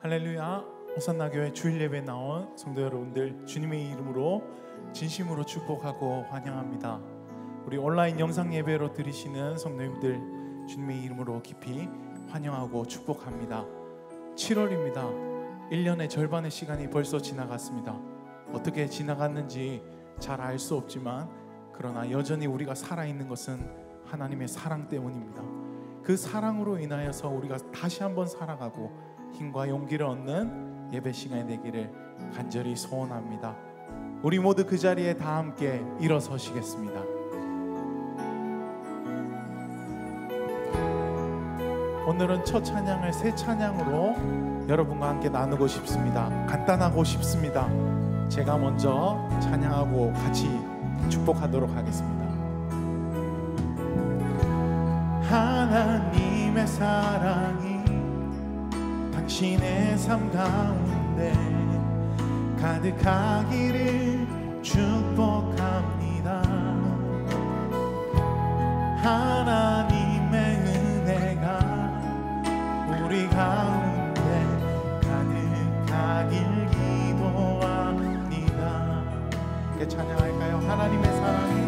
할렐루야. 호산나 교회 주일 예배에 나온 성도 여러분들, 주님의 이름으로 진심으로 축복하고 환영합니다. 우리 온라인 영상 예배로 들으시는 성도님들, 주님의 이름으로 깊이 환영하고 축복합니다. 7월입니다. 1년의 절반의 시간이 벌써 지나갔습니다. 어떻게 지나갔는지 잘 알 수 없지만, 그러나 여전히 우리가 살아있는 것은 하나님의 사랑 때문입니다. 그 사랑으로 인하여서 우리가 다시 한번 살아가고 힘과 용기를 얻는 예배 시간이 되기를 간절히 소원합니다. 우리 모두 그 자리에 다 함께 일어서시겠습니다. 오늘은 첫 찬양을 새 찬양으로 여러분과 함께 나누고 싶습니다. 간단하고 싶습니다. 제가 먼저 찬양하고 같이 축복하도록 하겠습니다. 하나님의 사랑이 당신의 삶 가운데 가득하기를 축복합니다. 하나님의 은혜가 우리 가운데 가득하길 기도합니다. 이렇게 찬양할까요? 하나님의 사랑이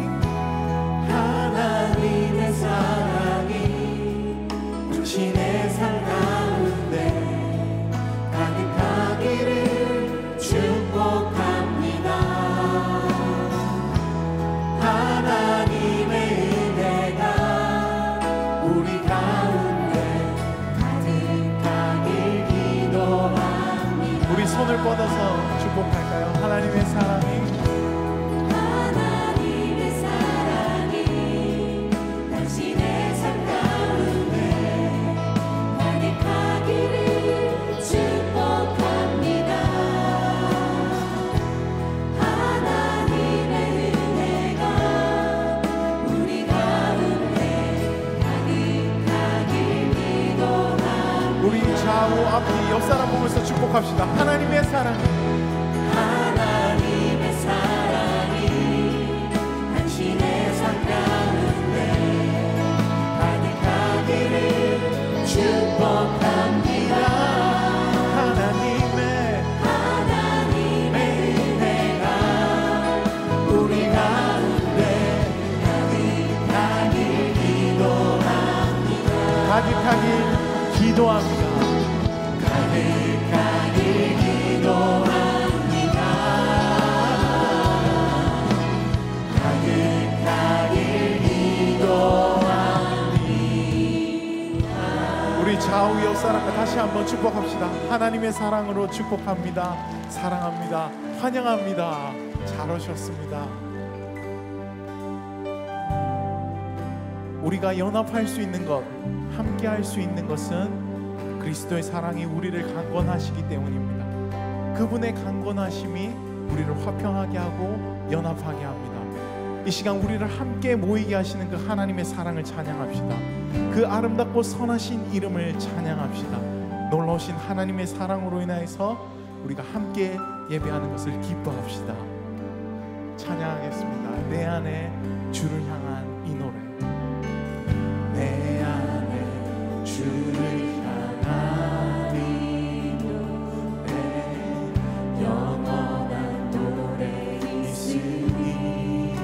당신의 삶 가운데 가득하기를 축복합니다. 하나님의 은혜가 우리 가운데 가득하길 기도합니다. 우리 손을 뻗어서 축복할까요? 하나님의 사랑이 당신의 삶 가운데 가득하기를 축복합니다. 하나님의 은혜가 우리 가운데 가득하길 기도합니다. 우리 좌우 앞뒤 옆 사람 보면서 축복합시다. 하나님의 사랑이 당신의 삶 가운데 가득하기를 축복합니다. 하나님의 은혜가 우리 가운데 가득하길 기도합니다. 가득하길 기도합니다. 가득하길 기도합니다. 가득하길 기도합니다. 우리 좌우 옆 사람과 다시 한번 축복합시다. 하나님의 사랑으로 축복합니다. 사랑합니다. 환영합니다. 잘 오셨습니다. 우리가 연합할 수 있는 것, 함께 할 수 있는 것은 그리스도의 사랑이 우리를 강건하시기 때문입니다. 그분의 강건하심이 우리를 화평하게 하고 연합하게 합니다. 이 시간 우리를 함께 모이게 하시는 그 하나님의 사랑을 찬양합시다. 그 아름답고 선하신 이름을 찬양합시다. 놀라우신 하나님의 사랑으로 인하여서 우리가 함께 예배하는 것을 기뻐합시다. 찬양하겠습니다. 내 안에 주를 향한 이 노래. 내 안에 주를 향한 이 노래, 영원한 노래 있으니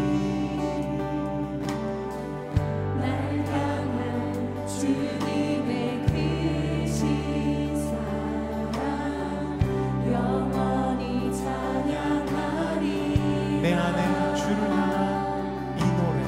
날 향한 주님의 크신 사랑 영원히 찬양하리. 내 안에 주를 향한 이 노래.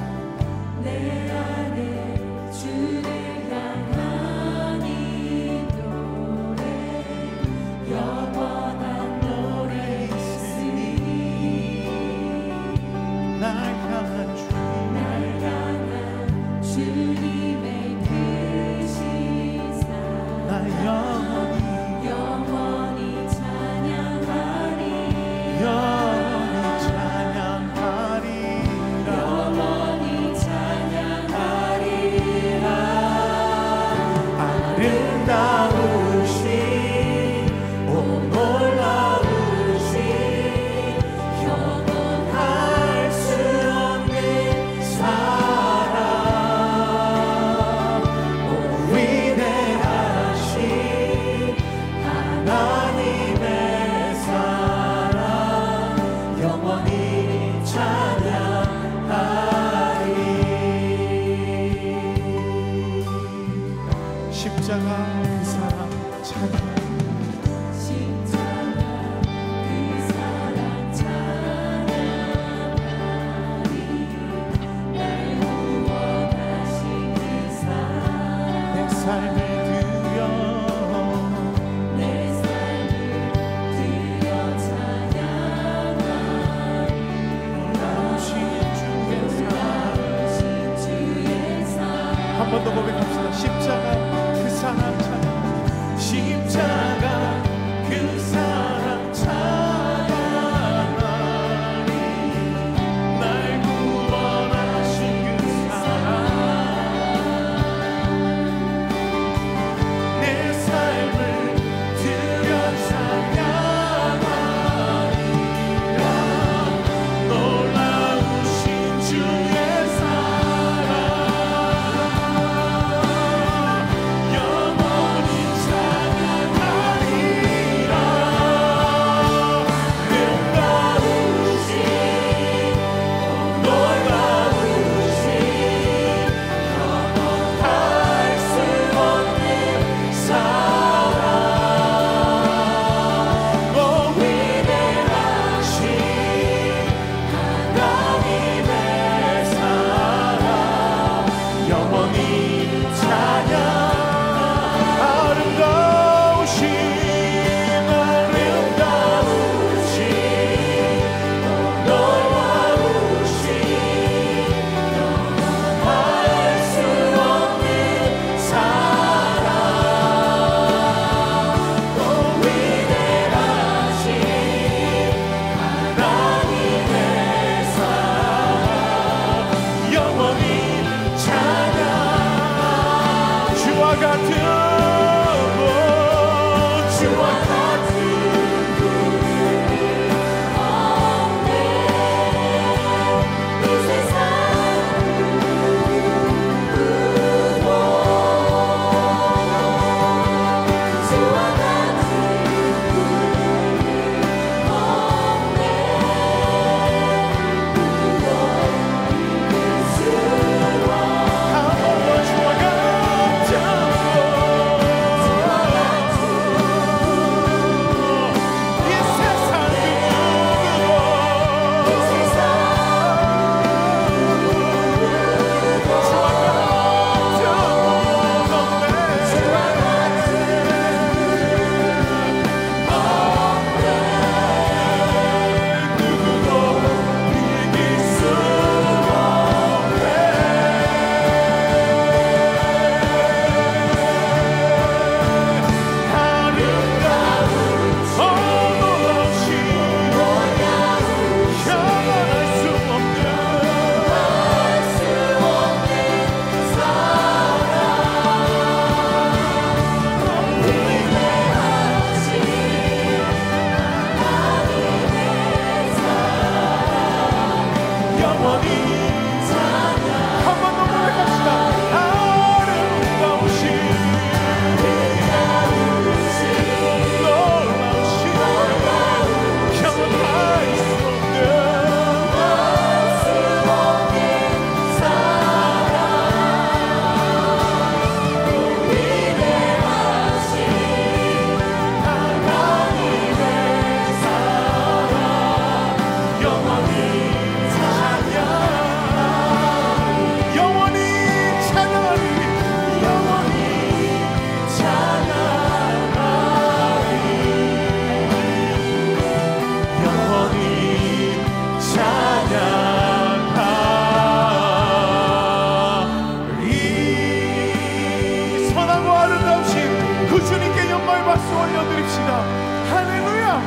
올려드립시다. 할렐루야.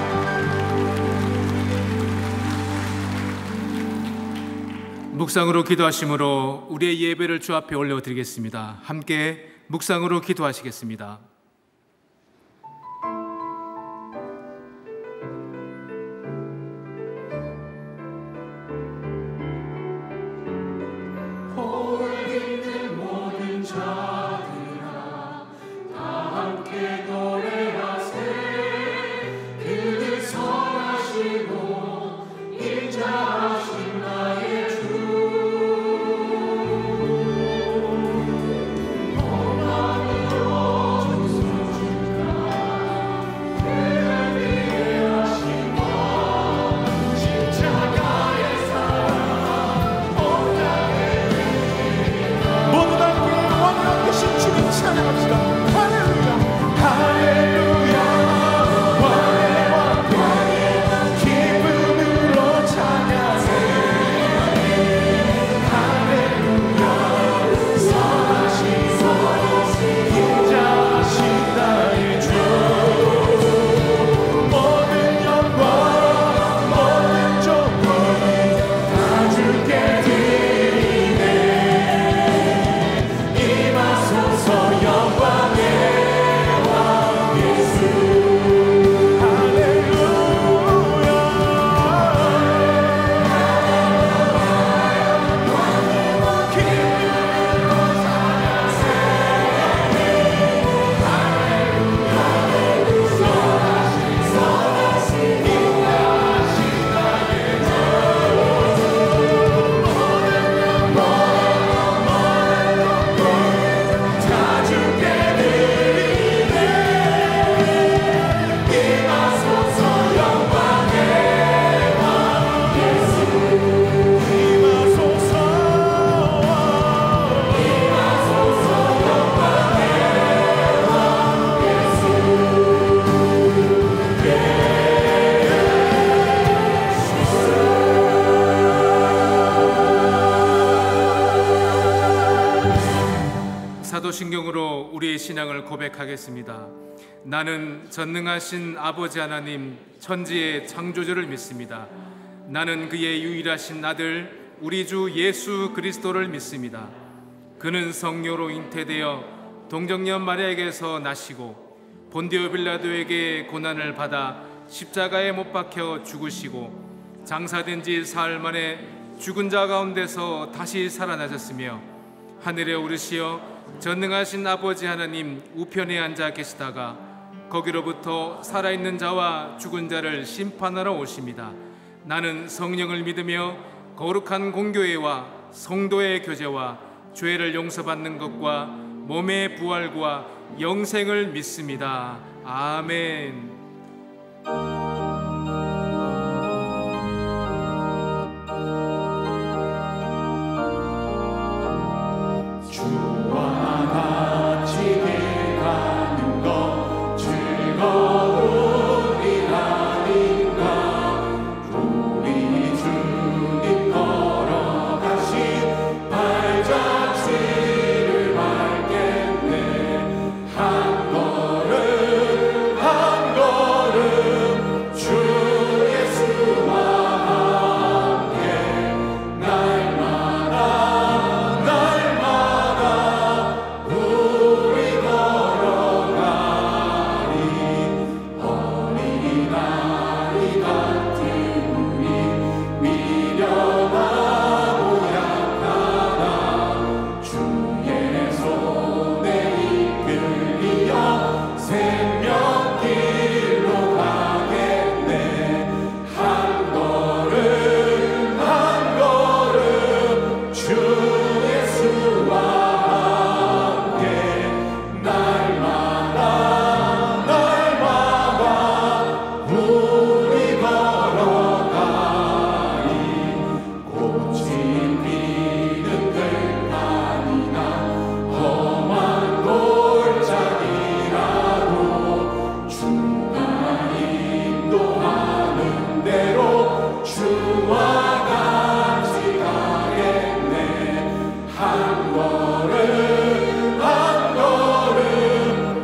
묵상으로 기도하심으로 우리의 예배를 주 앞에 올려드리겠습니다. 함께 묵상으로 기도하시겠습니다. 사도신경으로 우리의 신앙을 고백하겠습니다. 나는 전능하신 아버지 하나님 천지의 창조주를 믿습니다. 나는 그의 유일하신 아들 우리 주 예수 그리스도를 믿습니다. 그는 성녀로 잉태되어 동정녀 마리아에게서 나시고 본디오 빌라도에게 고난을 받아 십자가에 못 박혀 죽으시고 장사된 지 사흘 만에 죽은 자 가운데서 다시 살아나셨으며 하늘에 오르시어 전능하신 아버지 하나님 우편에 앉아 계시다가 거기로부터 살아있는 자와 죽은 자를 심판하러 오십니다. 나는 성령을 믿으며 거룩한 공교회와 성도의 교제와 죄를 용서받는 것과 몸의 부활과 영생을 믿습니다. 아멘.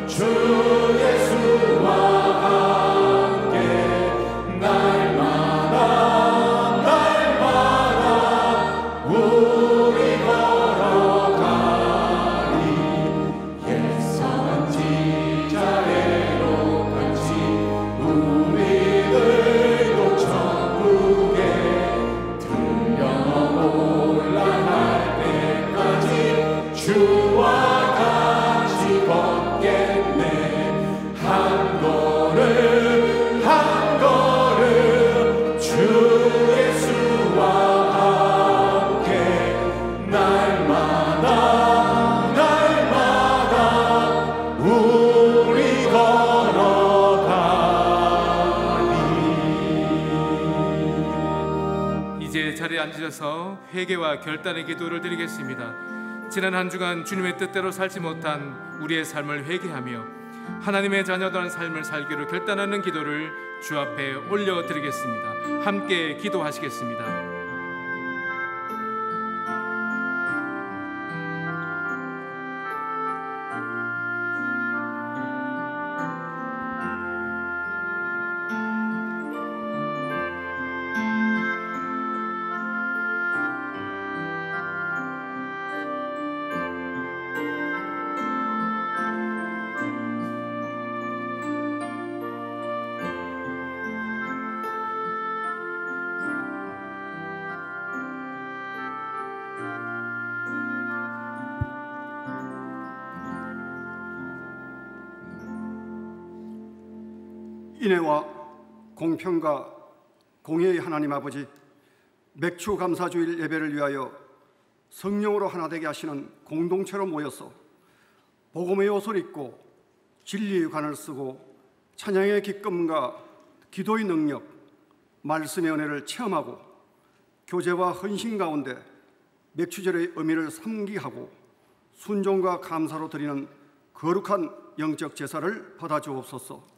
주 예수와 자리에 앉으셔서 회개와 결단의 기도를 드리겠습니다. 지난 한 주간 주님의 뜻대로 살지 못한 우리의 삶을 회개하며 하나님의 자녀다운 삶을 살기로 결단하는 기도를 주 앞에 올려드리겠습니다. 함께 기도하시겠습니다. 인애와 공평과 공의의 하나님 아버지, 맥주 감사주일 예배를 위하여 성령으로 하나 되게 하시는 공동체로 모여서 복음의 옷을 입고 진리의 관을 쓰고 찬양의 기쁨과 기도의 능력, 말씀의 은혜를 체험하고 교제와 헌신 가운데 맥주절의 의미를 상기하고 순종과 감사로 드리는 거룩한 영적 제사를 받아주옵소서.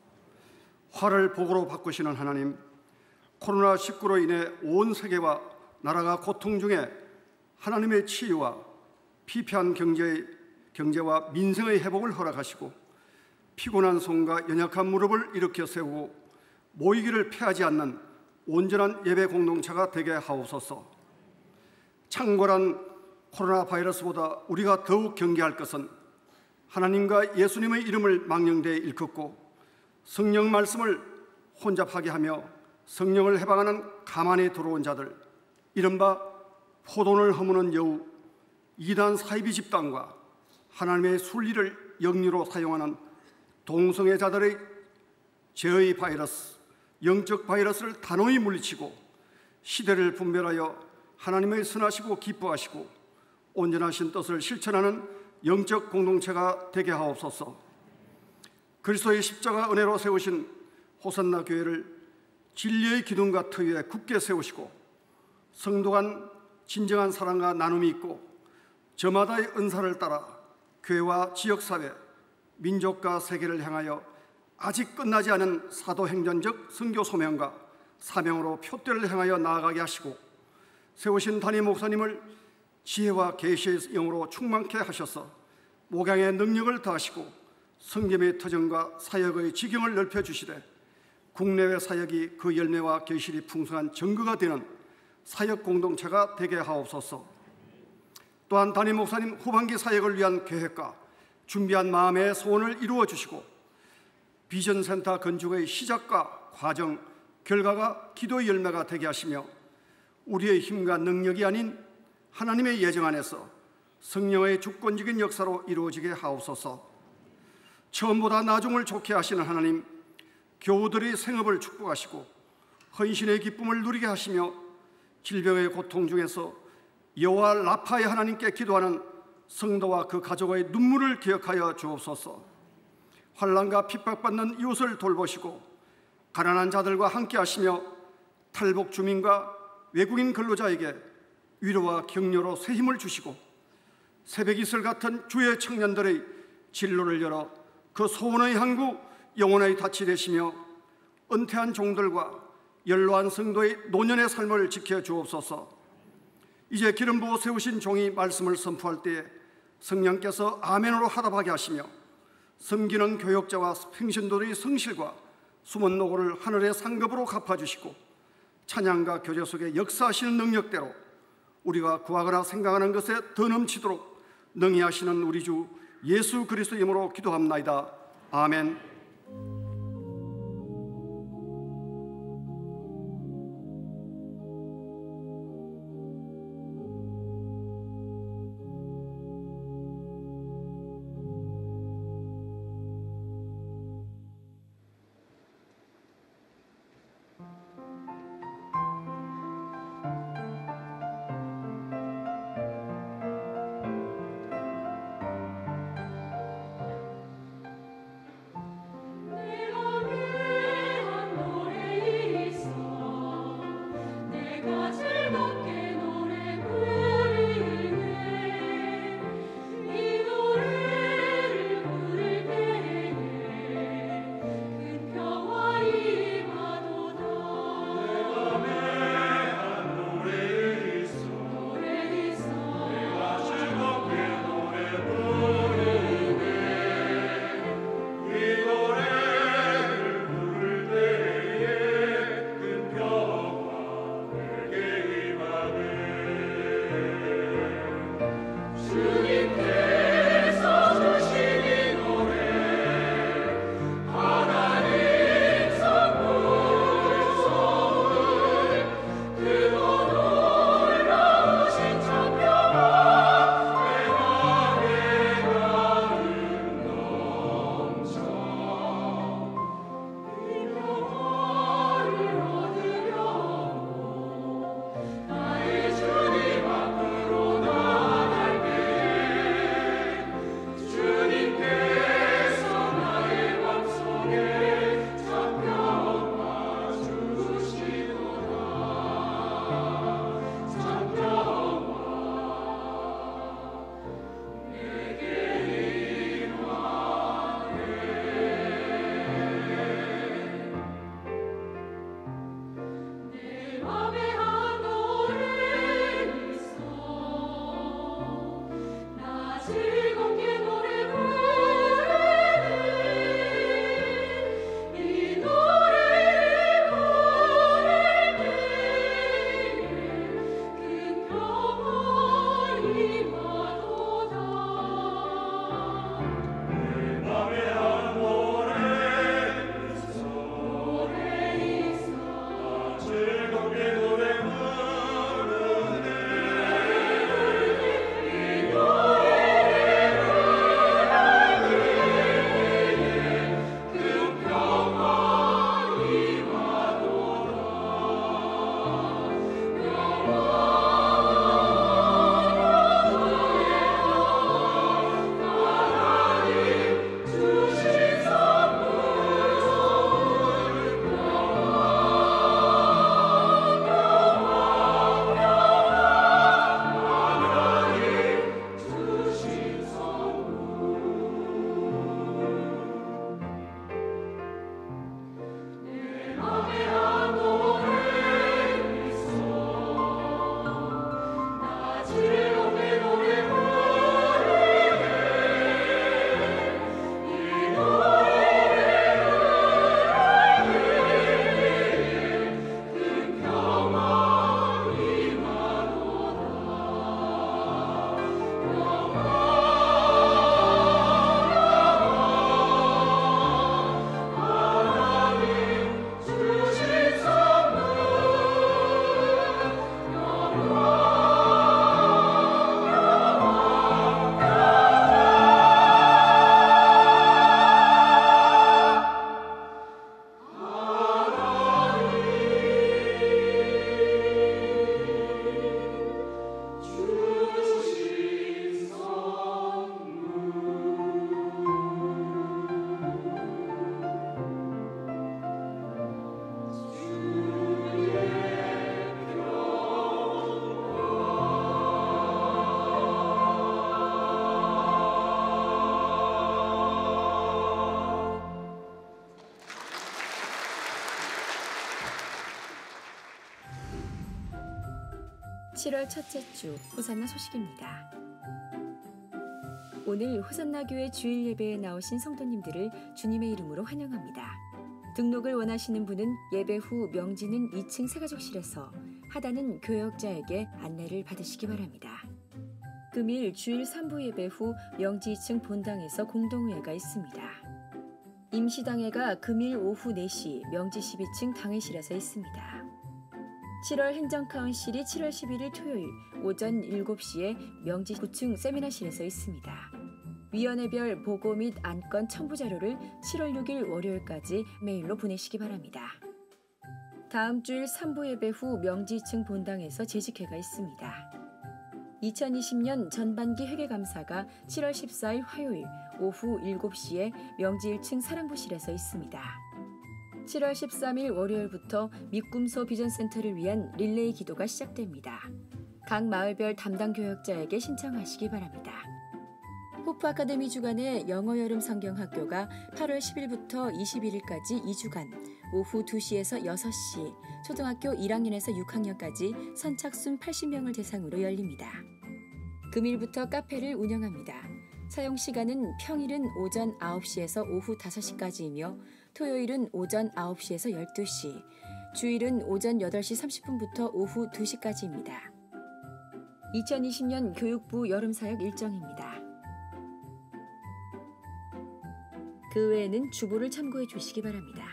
화를 복으로 바꾸시는 하나님, 코로나19로 인해 온 세계와 나라가 고통 중에 하나님의 치유와 피폐한 경제와 민생의 회복을 허락하시고 피곤한 손과 연약한 무릎을 일으켜 세우고 모이기를 피하지 않는 온전한 예배 공동체가 되게 하옵소서. 창궐한 코로나 바이러스보다 우리가 더욱 경계할 것은 하나님과 예수님의 이름을 망령되이 일컫고 성령 말씀을 혼잡하게 하며 성령을 해방하는 가만히 들어온 자들, 이른바 포돈을 허무는 여우, 이단 사이비 집단과 하나님의 순리를 역류로 사용하는 동성애자들의 죄의 바이러스, 영적 바이러스를 단호히 물리치고 시대를 분별하여 하나님의 선하시고 기뻐하시고 온전하신 뜻을 실천하는 영적 공동체가 되게 하옵소서. 그리스도의 십자가 은혜로 세우신 호산나 교회를 진리의 기둥과 터 위에 굳게 세우시고 성도 간 진정한 사랑과 나눔이 있고 저마다의 은사를 따라 교회와 지역사회, 민족과 세계를 향하여 아직 끝나지 않은 사도행전적 선교 소명과 사명으로 표대를 향하여 나아가게 하시고 세우신 담임 목사님을 지혜와 계시의 영으로 충만케 하셔서 목양의 능력을 더하시고 성김의 터전과 사역의 지경을 넓혀주시되 국내외 사역이 그 열매와 결실이 풍성한 증거가 되는 사역 공동체가 되게 하옵소서. 또한 담임 목사님 후반기 사역을 위한 계획과 준비한 마음의 소원을 이루어 주시고 비전센터 건축의 시작과 과정, 결과가 기도의 열매가 되게 하시며 우리의 힘과 능력이 아닌 하나님의 예정 안에서 성령의 주권적인 역사로 이루어지게 하옵소서. 처음보다 나중을 좋게 하시는 하나님, 교우들의 생업을 축복하시고 헌신의 기쁨을 누리게 하시며 질병의 고통 중에서 여호와 라파의 하나님께 기도하는 성도와 그 가족의 눈물을 기억하여 주옵소서. 환난과 핍박받는 이웃을 돌보시고 가난한 자들과 함께 하시며 탈북 주민과 외국인 근로자에게 위로와 격려로 새 힘을 주시고 새벽 이슬 같은 주의 청년들의 진로를 열어 그 소원의 항구 영혼의 닻이 되시며 은퇴한 종들과 연로한 성도의 노년의 삶을 지켜 주옵소서. 이제 기름 부어 세우신 종이 말씀을 선포할 때에 성령께서 아멘으로 하답하게 하시며 섬기는 교역자와 평신도의 성실과 숨은 노고를 하늘의 상급으로 갚아주시고 찬양과 교제 속에 역사하시는 능력대로 우리가 구하거나 생각하는 것에 더 넘치도록 능히 하시는 우리 주 예수 그리스도 이름으로 기도합나이다. 아멘. 7월 첫째 주 호산나 소식입니다. 오늘 호산나 교회 주일 예배에 나오신 성도님들을 주님의 이름으로 환영합니다. 등록을 원하시는 분은 예배 후 명지는 2층 새가족실에서, 하단은 교역자에게 안내를 받으시기 바랍니다. 금일 주일 3부 예배 후 명지 2층 본당에서 공동회가 있습니다. 임시당회가 금일 오후 4시 명지 12층 당회실에서 있습니다. 7월 행정카운실이 7월 11일 토요일 오전 7시에 명지 9층 세미나실에서 있습니다. 위원회별 보고 및 안건 첨부 자료를 7월 6일 월요일까지 메일로 보내시기 바랍니다. 다음 주일 3부 예배 후 명지 2층 본당에서 재직회가 있습니다. 2020년 전반기 회계감사가 7월 14일 화요일 오후 7시에 명지 1층 사랑부실에서 있습니다. 7월 13일 월요일부터 밑꿈소 비전센터를 위한 릴레이 기도가 시작됩니다. 각 마을별 담당 교역자에게 신청하시기 바랍니다. 호프 아카데미 주간의 영어 여름 성경학교가 8월 10일부터 21일까지 2주간 오후 2시에서 6시 초등학교 1학년에서 6학년까지 선착순 80명을 대상으로 열립니다. 금일부터 카페를 운영합니다. 사용 시간은 평일은 오전 9시에서 오후 5시까지이며 토요일은 오전 9시에서 12시, 주일은 오전 8시 30분부터 오후 2시까지입니다. 2020년 교육부 여름사역 일정입니다. 그 외에는 주보를 참고해 주시기 바랍니다.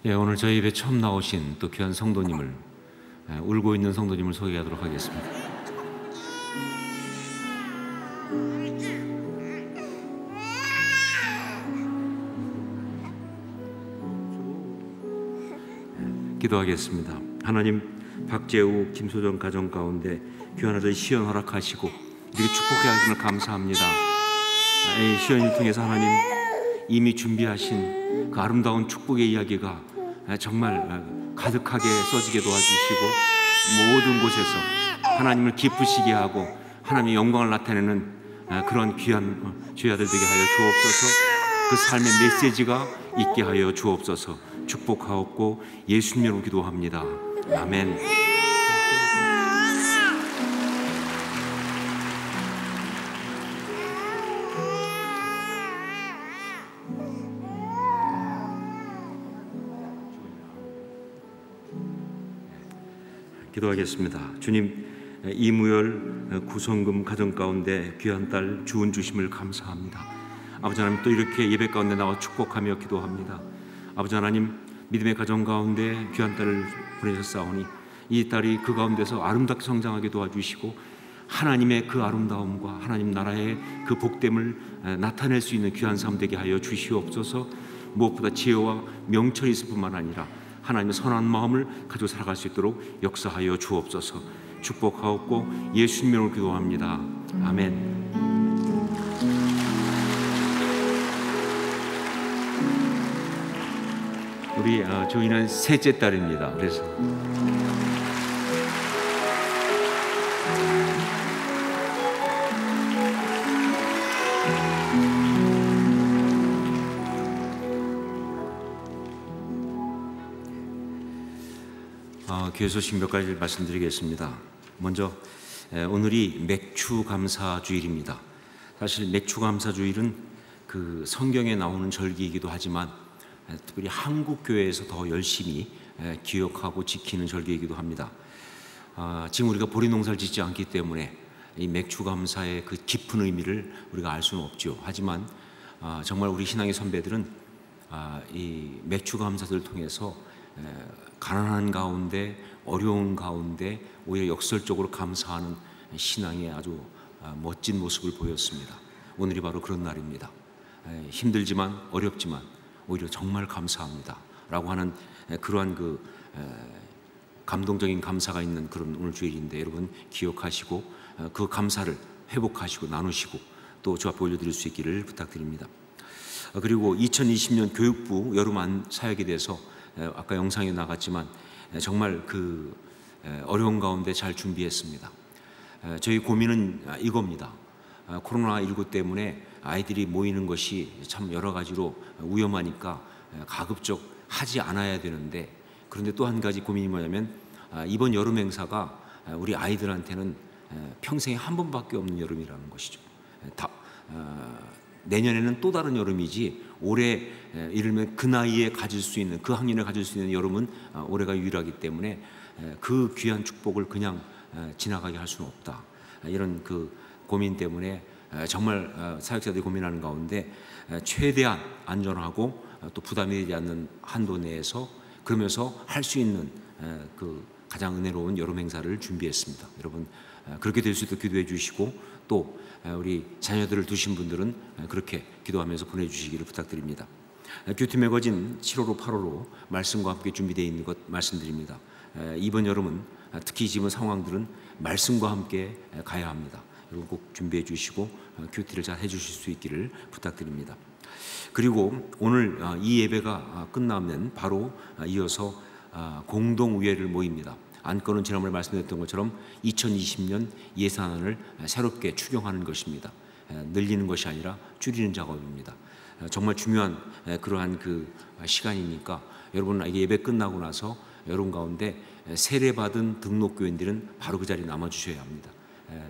예, 오늘 저희 예배 처음 나오신 또 귀한 성도님을, 울고 있는 성도님을 소개하도록 하겠습니다. 기도하겠습니다. 하나님, 박재우, 김소정 가정 가운데 귀한 아들 시연 허락하시고 이렇게 축복해 하심을 감사합니다. 이 시연을 통해서 하나님 이미 준비하신 그 아름다운 축복의 이야기가 정말 가득하게 써지게 도와주시고 모든 곳에서 하나님을 기쁘시게 하고 하나님의 영광을 나타내는 그런 귀한 주의 아들 되게 하여 주옵소서. 그 삶의 메시지가 있게 하여 주옵소서. 축복하옵고 예수님으로 기도합니다. 아멘. 기도하겠습니다. 주님, 이무열 구성금 가정 가운데 귀한 딸 주은 주심을 감사합니다. 아버지 하나님, 또 이렇게 예배 가운데 나와 축복하며 기도합니다. 아버지 하나님, 믿음의 가정 가운데 귀한 딸을 보내셨사오니 이 딸이 그 가운데서 아름답게 성장하게 도와주시고 하나님의 그 아름다움과 하나님 나라의 그 복됨을 나타낼 수 있는 귀한 삶 되게 하여 주시옵소서. 무엇보다 지혜와 명철이 있을 뿐만 아니라 하나님의 선한 마음을 가지고 살아갈 수 있도록 역사하여 주옵소서. 축복하옵고 예수님으로 기도합니다. 아멘. 우리 저희는 셋째 딸입니다. 그래서 교회 소식 몇 가지 말씀드리겠습니다. 먼저 오늘이 맥추감사주일입니다. 사실 맥추감사주일은 그 성경에 나오는 절기이기도 하지만 특별히 한국 교회에서 더 열심히 기억하고 지키는 절기이기도 합니다. 지금 우리가 보리 농사를 짓지 않기 때문에 이 맥추감사의 그 깊은 의미를 우리가 알 수는 없죠. 하지만 정말 우리 신앙의 선배들은 이 맥추감사를 통해서 가난한 가운데 어려운 가운데 오히려 역설적으로 감사하는 신앙의 아주 멋진 모습을 보였습니다. 오늘이 바로 그런 날입니다. 힘들지만 어렵지만 오히려 정말 감사합니다 라고 하는 그러한 그 감동적인 감사가 있는 그런 오늘 주일인데 여러분 기억하시고 그 감사를 회복하시고 나누시고 또 주 앞에 올려드릴 수 있기를 부탁드립니다. 그리고 2020년 교육부 여름 사역에 대해서 아까 영상에 나갔지만 정말 그 어려운 가운데 잘 준비했습니다. 저희 고민은 이겁니다. 코로나19 때문에 아이들이 모이는 것이 참 여러 가지로 위험하니까 가급적 하지 않아야 되는데, 그런데 또 한 가지 고민이 뭐냐면 이번 여름 행사가 우리 아이들한테는 평생에 한 번밖에 없는 여름이라는 것이죠. 내년에는 또 다른 여름이지 올해 이르면 그 나이에 가질 수 있는, 그 학년에 가질 수 있는 여름은 올해가 유일하기 때문에 그 귀한 축복을 그냥 지나가게 할 수는 없다. 이런 그 고민 때문에 정말 사역자들이 고민하는 가운데 최대한 안전하고 또 부담이 되지 않는 한도 내에서 그러면서 할 수 있는 그 가장 은혜로운 여름 행사를 준비했습니다. 여러분 그렇게 될 수 있도록 기도해 주시고 또 우리 자녀들을 두신 분들은 그렇게 기도하면서 보내주시기를 부탁드립니다. 큐티 매거진 7호로 8호로 말씀과 함께 준비되어 있는 것 말씀드립니다. 이번 여름은 특히 지금 상황들은 말씀과 함께 가야 합니다. 여러분 꼭 준비해 주시고 큐티를 잘 해주실 수 있기를 부탁드립니다. 그리고 오늘 이 예배가 끝나면 바로 이어서 공동의회를 모입니다. 안건은 지난번에 말씀드렸던 것처럼 2020년 예산안을 새롭게 추경하는 것입니다. 늘리는 것이 아니라 줄이는 작업입니다. 정말 중요한 그러한 그 시간이니까 여러분 예배 끝나고 나서 여러분 가운데 세례받은 등록교인들은 바로 그 자리에 남아주셔야 합니다.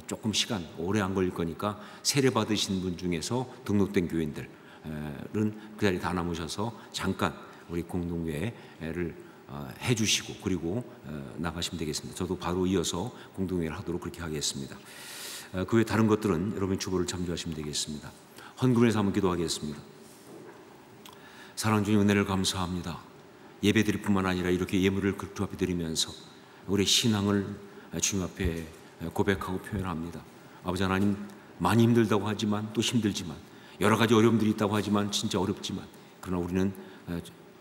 조금 시간 오래 안 걸릴 거니까 세례받으신 분 중에서 등록된 교인들은 그 자리에 다 남으셔서 잠깐 우리 공동회를 해주시고 그리고 나가시면 되겠습니다. 저도 바로 이어서 공동회를 하도록 그렇게 하겠습니다. 그 외 다른 것들은 여러분의 주보를 참조하시면 되겠습니다. 헌금에서 한번 기도하겠습니다. 사랑하는 주님 은혜를 감사합니다. 예배드릴 뿐만 아니라 이렇게 예물을 주 앞에 드리면서 우리의 신앙을 주님 앞에 고백하고 표현합니다. 아버지 하나님 많이 힘들다고 하지만 또 힘들지만 여러 가지 어려움들이 있다고 하지만 진짜 어렵지만 그러나 우리는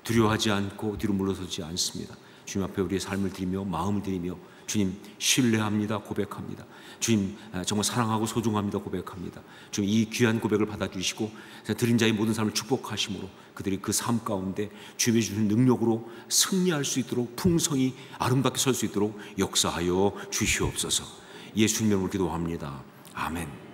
두려워하지 않고 뒤로 물러서지 않습니다. 주님 앞에 우리의 삶을 드리며 마음을 드리며 주님 신뢰합니다 고백합니다. 주님 정말 사랑하고 소중합니다 고백합니다. 주님 이 귀한 고백을 받아주시고 드린 자의 모든 삶을 축복하심으로 그들이 그 삶 가운데 주님이 주신 능력으로 승리할 수 있도록 풍성히 아름답게 설 수 있도록 역사하여 주시옵소서. 예수님 이름으로 기도합니다. 아멘.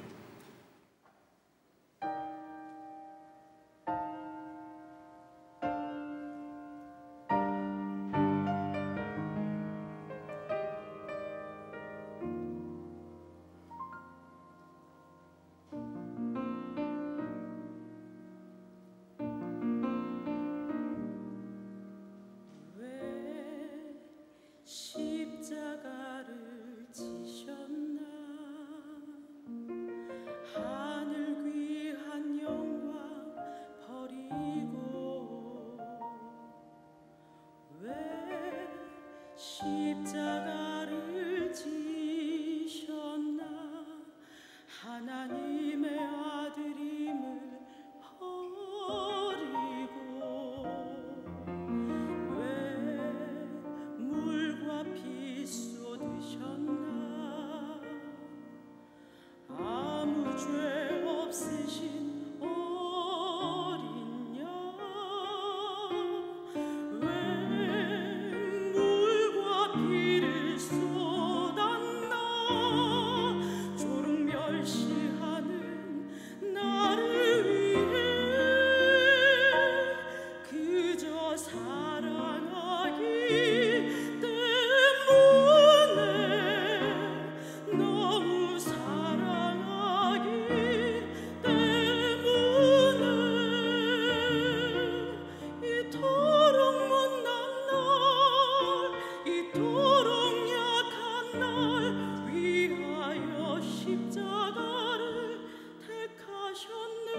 십자가를 지셨나 하늘 귀한 영광 버리고 왜 십자가를 지셨나 하나님의 아들임을 버리고 피 쏟으셨나 아무 죄 없으신 어린 양 왜 물과 피를 쏟았나 조롱 멸시하는 나를 위해 그저 사랑하기 너무 사랑하기 때문에 이토록 못난 날 이토록 약한 날 위하여 십자가를 택하셨네.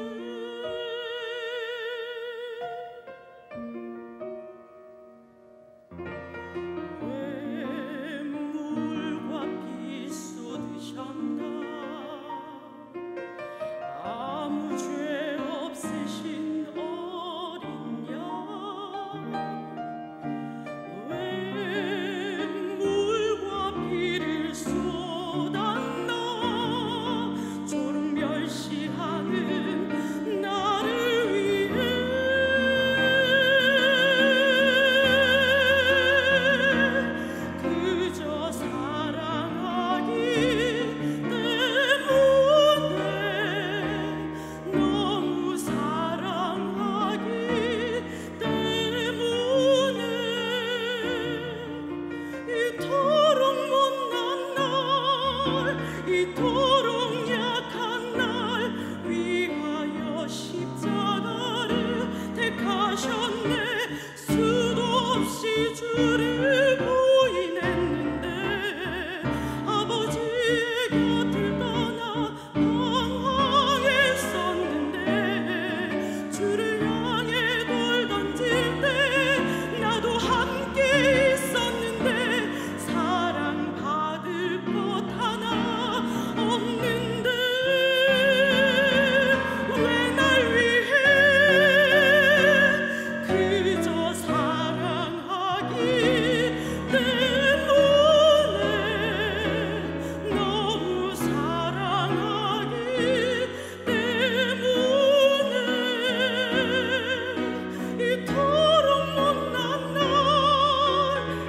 주를 부인했는데 아버지의 곁을 떠나 방황했었는데 주를 향해 돌 던질 때 나도 함께 있었는데 사랑받을 것 하나 없는데 왜 날 위해 그저 사랑하기 때문에 너무 사랑하기 때문에 이토록 못난 날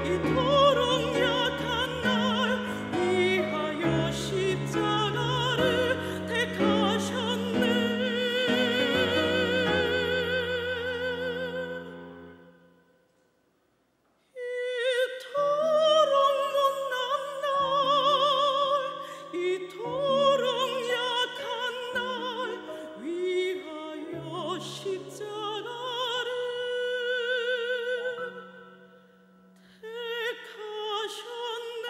이토록 약한 날 위하여 십자가를 택하셨네. 이토록 못난 날 이토록 약한 날 위하여 십자가를 택하셨네.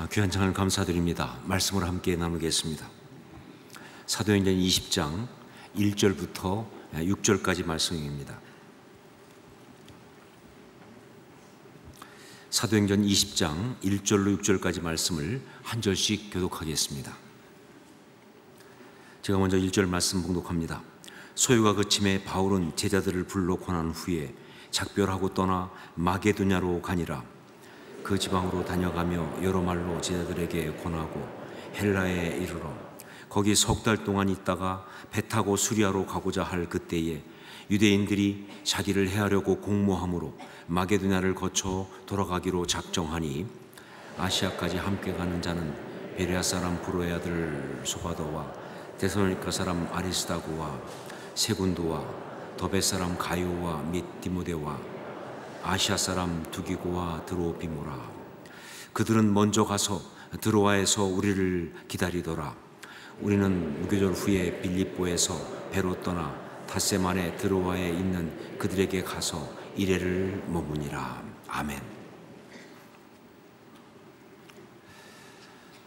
귀한 찬양을 감사드립니다. 말씀을 함께 나누겠습니다. 사도행전 20장 1절부터 6절까지 말씀입니다. 사도행전 20장 1절로 6절까지 말씀을 한 절씩 교독하겠습니다. 제가 먼저 1절 말씀 봉독합니다. 소요가 그침에 바울은 제자들을 불러 권한 후에 작별하고 떠나 마게도냐로 가니라. 그 지방으로 다녀가며 여러 말로 제자들에게 권하고 헬라에 이르러 거기 석 달 동안 있다가 배 타고 수리아로 가고자 할 그때에 유대인들이 자기를 해하려고 공모함으로 마게도냐를 거쳐 돌아가기로 작정하니 아시아까지 함께 가는 자는 베레아 사람 브로의 아들 소바도와 데살로니가 사람 아리스다고와 세군도와 더베 사람 가요와 및 디모데와 아시아 사람 두기고와 드로비모라. 그들은 먼저 가서 드로아에서 우리를 기다리더라. 우리는 무교절 후에 빌립보에서 배로 떠나 닷새 만에 드로아에 있는 그들에게 가서 이레를 머무니라. 아멘.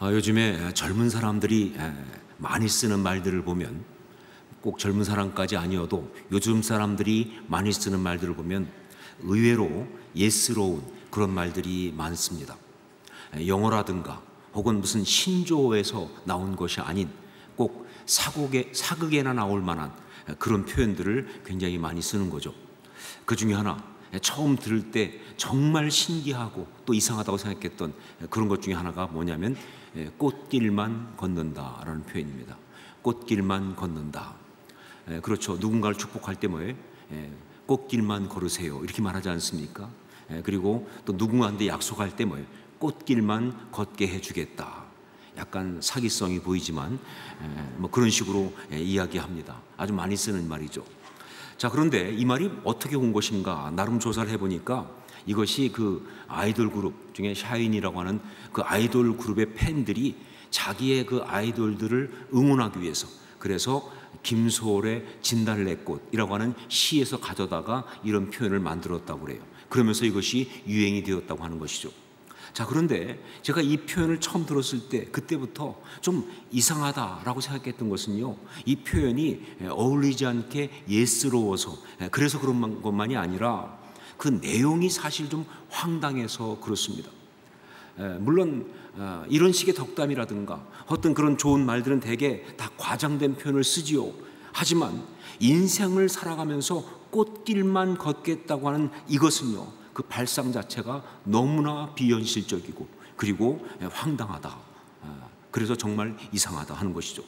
요즘에 젊은 사람들이 많이 쓰는 말들을 보면, 꼭 젊은 사람까지 아니어도 요즘 사람들이 많이 쓰는 말들을 보면 의외로 예스러운 그런 말들이 많습니다. 영어라든가 혹은 무슨 신조어에서 나온 것이 아닌 꼭 사극에나 나올 만한 그런 표현들을 굉장히 많이 쓰는 거죠. 그 중에 하나, 처음 들을 때 정말 신기하고 또 이상하다고 생각했던 그런 것 중에 하나가 뭐냐면 꽃길만 걷는다라는 표현입니다. 꽃길만 걷는다. 그렇죠. 누군가를 축복할 때 뭐예요? 꽃길만 걸으세요 이렇게 말하지 않습니까? 그리고 또 누군가한테 약속할 때 뭐예요? 꽃길만 걷게 해주겠다. 약간 사기성이 보이지만 뭐 그런 식으로 이야기합니다. 아주 많이 쓰는 말이죠. 자, 그런데 이 말이 어떻게 온 것인가 나름 조사를 해보니까 이것이 그 아이돌 그룹 중에 샤인이라고 하는 그 아이돌 그룹의 팬들이 자기의 그 아이돌들을 응원하기 위해서, 그래서 김소월의 진달래꽃이라고 하는 시에서 가져다가 이런 표현을 만들었다고 그래요. 그러면서 이것이 유행이 되었다고 하는 것이죠. 자, 그런데 제가 이 표현을 처음 들었을 때 그때부터 좀 이상하다라고 생각했던 것은요, 이 표현이 어울리지 않게 예스러워서, 그래서 그런 것만이 아니라 그 내용이 사실 좀 황당해서 그렇습니다. 물론 이런 식의 덕담이라든가 어떤 그런 좋은 말들은 대개 다 과장된 표현을 쓰지요. 하지만 인생을 살아가면서 꽃길만 걷겠다고 하는 이것은요, 그 발상 자체가 너무나 비현실적이고 그리고 황당하다. 그래서 정말 이상하다 하는 것이죠.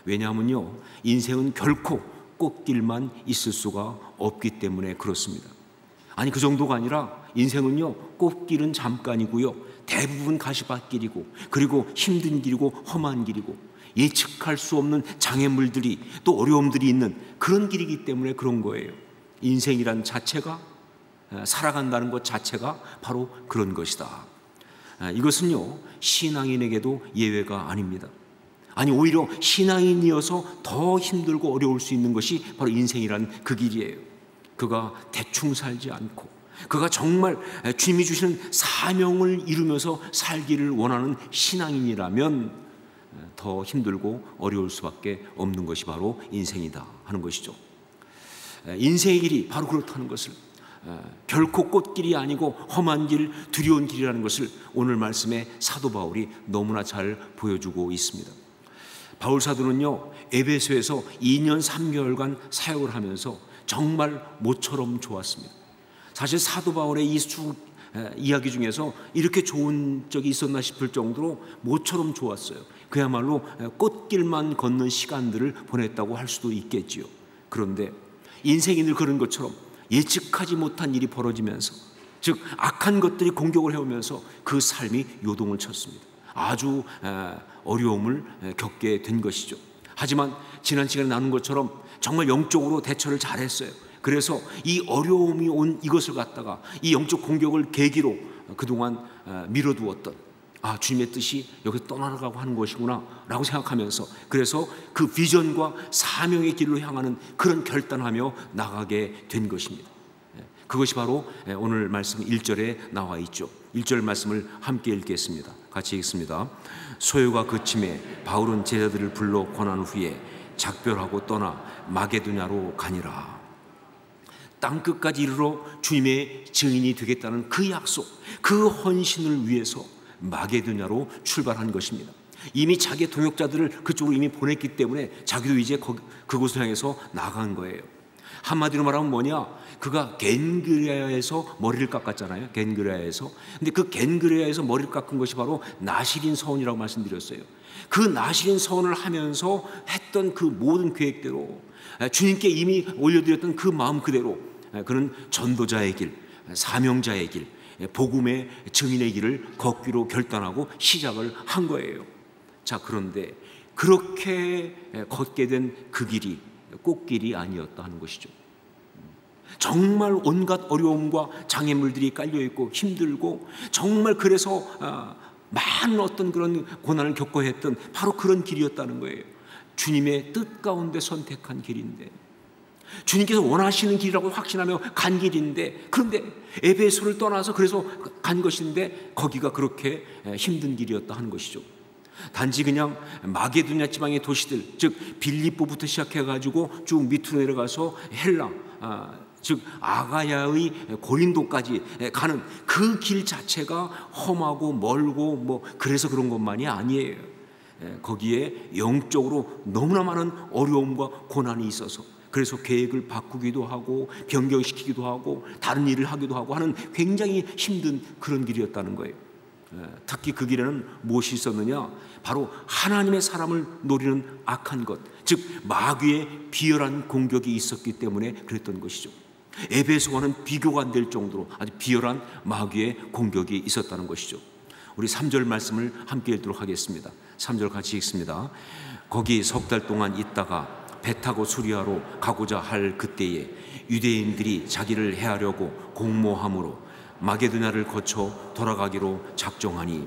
왜냐하면요, 인생은 결코 꽃길만 있을 수가 없기 때문에 그렇습니다. 아니, 그 정도가 아니라 인생은요, 꽃길은 잠깐이고요, 대부분 가시밭길이고 그리고 힘든 길이고 험한 길이고 예측할 수 없는 장애물들이 또 어려움들이 있는 그런 길이기 때문에 그런 거예요. 인생이란 자체가, 살아간다는 것 자체가 바로 그런 것이다. 이것은요, 신앙인에게도 예외가 아닙니다. 아니, 오히려 신앙인이어서 더 힘들고 어려울 수 있는 것이 바로 인생이란 그 길이에요. 그가 대충 살지 않고, 그가 정말 주님이 주시는 사명을 이루면서 살기를 원하는 신앙인이라면 더 힘들고 어려울 수밖에 없는 것이 바로 인생이다 하는 것이죠. 인생의 길이 바로 그렇다는 것을, 결코 꽃길이 아니고 험한 길, 두려운 길이라는 것을 오늘 말씀에 사도 바울이 너무나 잘 보여주고 있습니다. 바울 사도는요, 에베소에서 2년 3개월간 사역을 하면서 정말 모처럼 좋았습니다. 사실 사도 바울의 이 이야기 중에서 이렇게 좋은 적이 있었나 싶을 정도로 모처럼 좋았어요. 그야말로 꽃길만 걷는 시간들을 보냈다고 할 수도 있겠지요. 그런데 인생이 늘 그런 것처럼 예측하지 못한 일이 벌어지면서, 즉 악한 것들이 공격을 해오면서 그 삶이 요동을 쳤습니다. 아주 어려움을 겪게 된 것이죠. 하지만 지난 시간에 나눈 것처럼 정말 영적으로 대처를 잘했어요. 그래서 이 어려움이 온 이것을 갖다가 이 영적 공격을 계기로 그동안 미뤄두었던, 주님의 뜻이 여기 떠나가고 하는 것이구나 라고 생각하면서, 그래서 그 비전과 사명의 길로 향하는 그런 결단하며 나가게 된 것입니다. 그것이 바로 오늘 말씀 1절에 나와 있죠. 1절 말씀을 함께 읽겠습니다. 같이 읽습니다. 소요가 그침에 바울은 제자들을 불러 권한 후에 작별하고 떠나 마게도냐로 가니라. 땅끝까지 이르러 주님의 증인이 되겠다는 그 약속, 그 헌신을 위해서 마게도냐로 출발한 것입니다. 이미 자기의 동역자들을 그쪽으로 이미 보냈기 때문에 자기도 이제 그곳을 향해서 나간 거예요. 한마디로 말하면 뭐냐? 그가 겐그레아에서 머리를 깎았잖아요. 겐그레아에서. 근데 그 겐그레아에서 머리를 깎은 것이 바로 나시린 서원이라고 말씀드렸어요. 그 나시린 서원을 하면서 했던 그 모든 계획대로, 주님께 이미 올려드렸던 그 마음 그대로 그는 전도자의 길, 사명자의 길, 복음의 증인의 길을 걷기로 결단하고 시작을 한 거예요. 자, 그런데 그렇게 걷게 된 그 길이 꽃길이 아니었다 하는 것이죠. 정말 온갖 어려움과 장애물들이 깔려있고 힘들고, 정말 그래서 많은 어떤 그런 고난을 겪어야 했던 바로 그런 길이었다는 거예요. 주님의 뜻 가운데 선택한 길인데, 주님께서 원하시는 길이라고 확신하며 간 길인데, 그런데 에베소를 떠나서 그래서 간 것인데 거기가 그렇게 힘든 길이었다 하는 것이죠. 단지 그냥 마게도냐 지방의 도시들, 즉 빌립보부터 시작해가지고 쭉 밑으로 내려가서 헬라, 즉 아가야의 고린도까지 가는 그 길 자체가 험하고 멀고 그래서 그런 것만이 아니에요. 거기에 영적으로 너무나 많은 어려움과 고난이 있어서, 그래서 계획을 바꾸기도 하고 변경시키기도 하고 다른 일을 하기도 하고 하는 굉장히 힘든 그런 길이었다는 거예요. 특히 그 길에는 무엇이 있었느냐? 바로 하나님의 사람을 노리는 악한 것, 즉 마귀의 비열한 공격이 있었기 때문에 그랬던 것이죠. 에베소와는 비교가 안 될 정도로 아주 비열한 마귀의 공격이 있었다는 것이죠. 우리 3절 말씀을 함께 읽도록 하겠습니다. 3절 같이 읽습니다. 거기 석 달 동안 있다가 배 타고 수리아로 가고자 할 그때에 유대인들이 자기를 해하려고 공모함으로 마게도냐를 거쳐 돌아가기로 작정하니,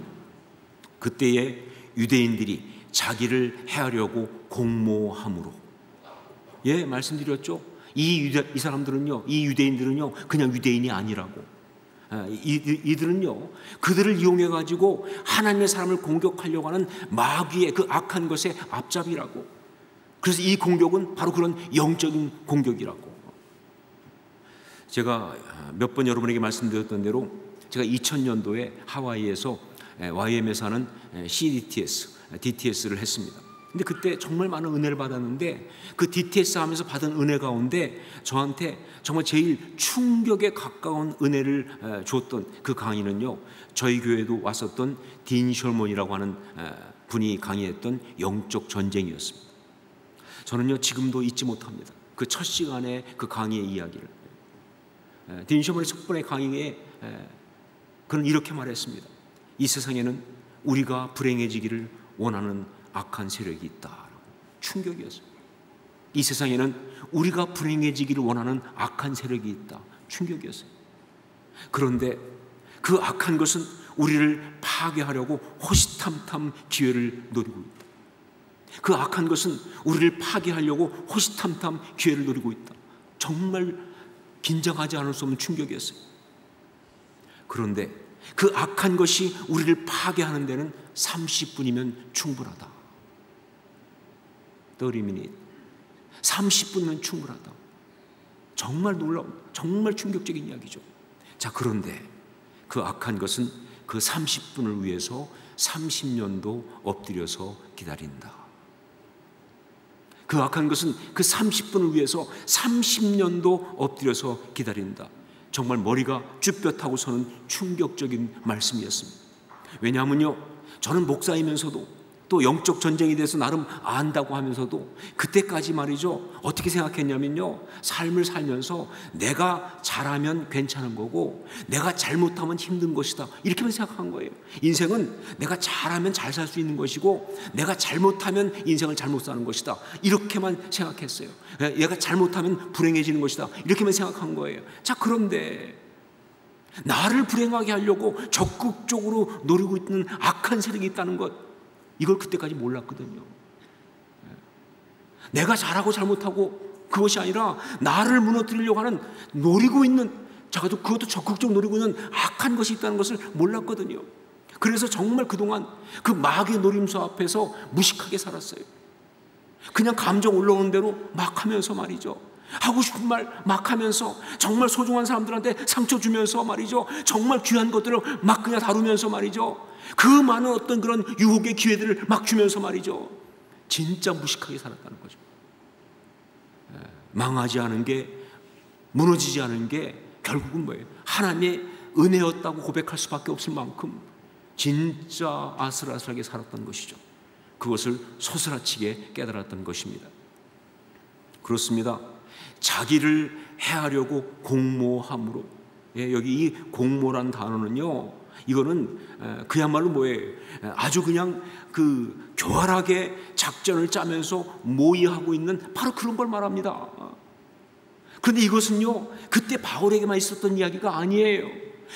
그때에 유대인들이 자기를 해하려고 공모함으로, 말씀드렸죠. 이 사람들은요, 이 유대인들은요 그냥 유대인이 아니라고, 이들은요 그들을 이용해 가지고 하나님의 사람을 공격하려고 하는 마귀의 그 악한 것의 앞잡이라고. 그래서 이 공격은 바로 그런 영적인 공격이라고. 제가 몇 번 여러분에게 말씀드렸던 대로 제가 2000년도에 하와이에서 YM에서 하는 DTS를 했습니다. 근데 그때 정말 많은 은혜를 받았는데, 그 DTS 하면서 받은 은혜 가운데 저한테 정말 제일 충격에 가까운 은혜를 줬던 그 강의는요, 저희 교회에도 왔었던 딘 셜몬이라고 하는 분이 강의했던 영적 전쟁이었습니다. 저는요 지금도 잊지 못합니다. 그 첫 시간에 그 강의의 이야기를. 딘 셜몬의 첫 번의 강의에 그는 이렇게 말했습니다. 이 세상에는 우리가 불행해지기를 원하는 악한 세력이 있다. 충격이었어요. 이 세상에는 우리가 불행해지기를 원하는 악한 세력이 있다. 충격이었어요. 그런데 그 악한 것은 우리를 파괴하려고 호시탐탐 기회를 노리고 있다. 그 악한 것은 우리를 파괴하려고 호시탐탐 기회를 노리고 있다. 정말 긴장하지 않을 수 없는 충격이었어요. 그런데 그 악한 것이 우리를 파괴하는 데는 30분이면 충분하다. 30minutes. 30분이면 충분하다. 정말 놀라운, 정말 충격적인 이야기죠. 자, 그런데 그 악한 것은 그 30분을 위해서 30년도 엎드려서 기다린다. 그 악한 것은 그 30분을 위해서 30년도 엎드려서 기다린다. 정말 머리가 쭈뼛하고 서는 충격적인 말씀이었습니다. 왜냐하면요, 저는 목사이면서도 또 영적 전쟁에 대해서 나름 안다고 하면서도 그때까지 말이죠, 어떻게 생각했냐면요, 삶을 살면서 내가 잘하면 괜찮은 거고 내가 잘못하면 힘든 것이다, 이렇게만 생각한 거예요. 인생은 내가 잘하면 잘 살 수 있는 것이고 내가 잘못하면 인생을 잘못 사는 것이다, 이렇게만 생각했어요. 내가 잘못하면 불행해지는 것이다, 이렇게만 생각한 거예요. 자, 그런데 나를 불행하게 하려고 적극적으로 노리고 있는 악한 세력이 있다는 것, 이걸 그때까지 몰랐거든요. 내가 잘하고 잘못하고 그것이 아니라 나를 무너뜨리려고 하는, 노리고 있는, 그것도 적극적으로 노리고 있는 악한 것이 있다는 것을 몰랐거든요. 그래서 정말 그동안 그 마귀의 노림수 앞에서 무식하게 살았어요. 그냥 감정 올라오는 대로 막 하면서 말이죠, 하고 싶은 말 막 하면서, 정말 소중한 사람들한테 상처 주면서 말이죠, 정말 귀한 것들을 막 그냥 다루면서 말이죠, 그 많은 어떤 그런 유혹의 기회들을 막 주면서 말이죠, 진짜 무식하게 살았다는 거죠. 망하지 않은 게, 무너지지 않은 게 결국은 뭐예요? 하나님의 은혜였다고 고백할 수밖에 없을 만큼 진짜 아슬아슬하게 살았던 것이죠. 그것을 소스라치게 깨달았던 것입니다. 그렇습니다. 자기를 해하려고 공모함으로, 여기 이 공모란 단어는요, 이거는 그야말로 뭐예요? 아주 그냥 그 교활하게 작전을 짜면서 모의하고 있는 바로 그런 걸 말합니다. 그런데 이것은요, 그때 바울에게만 있었던 이야기가 아니에요.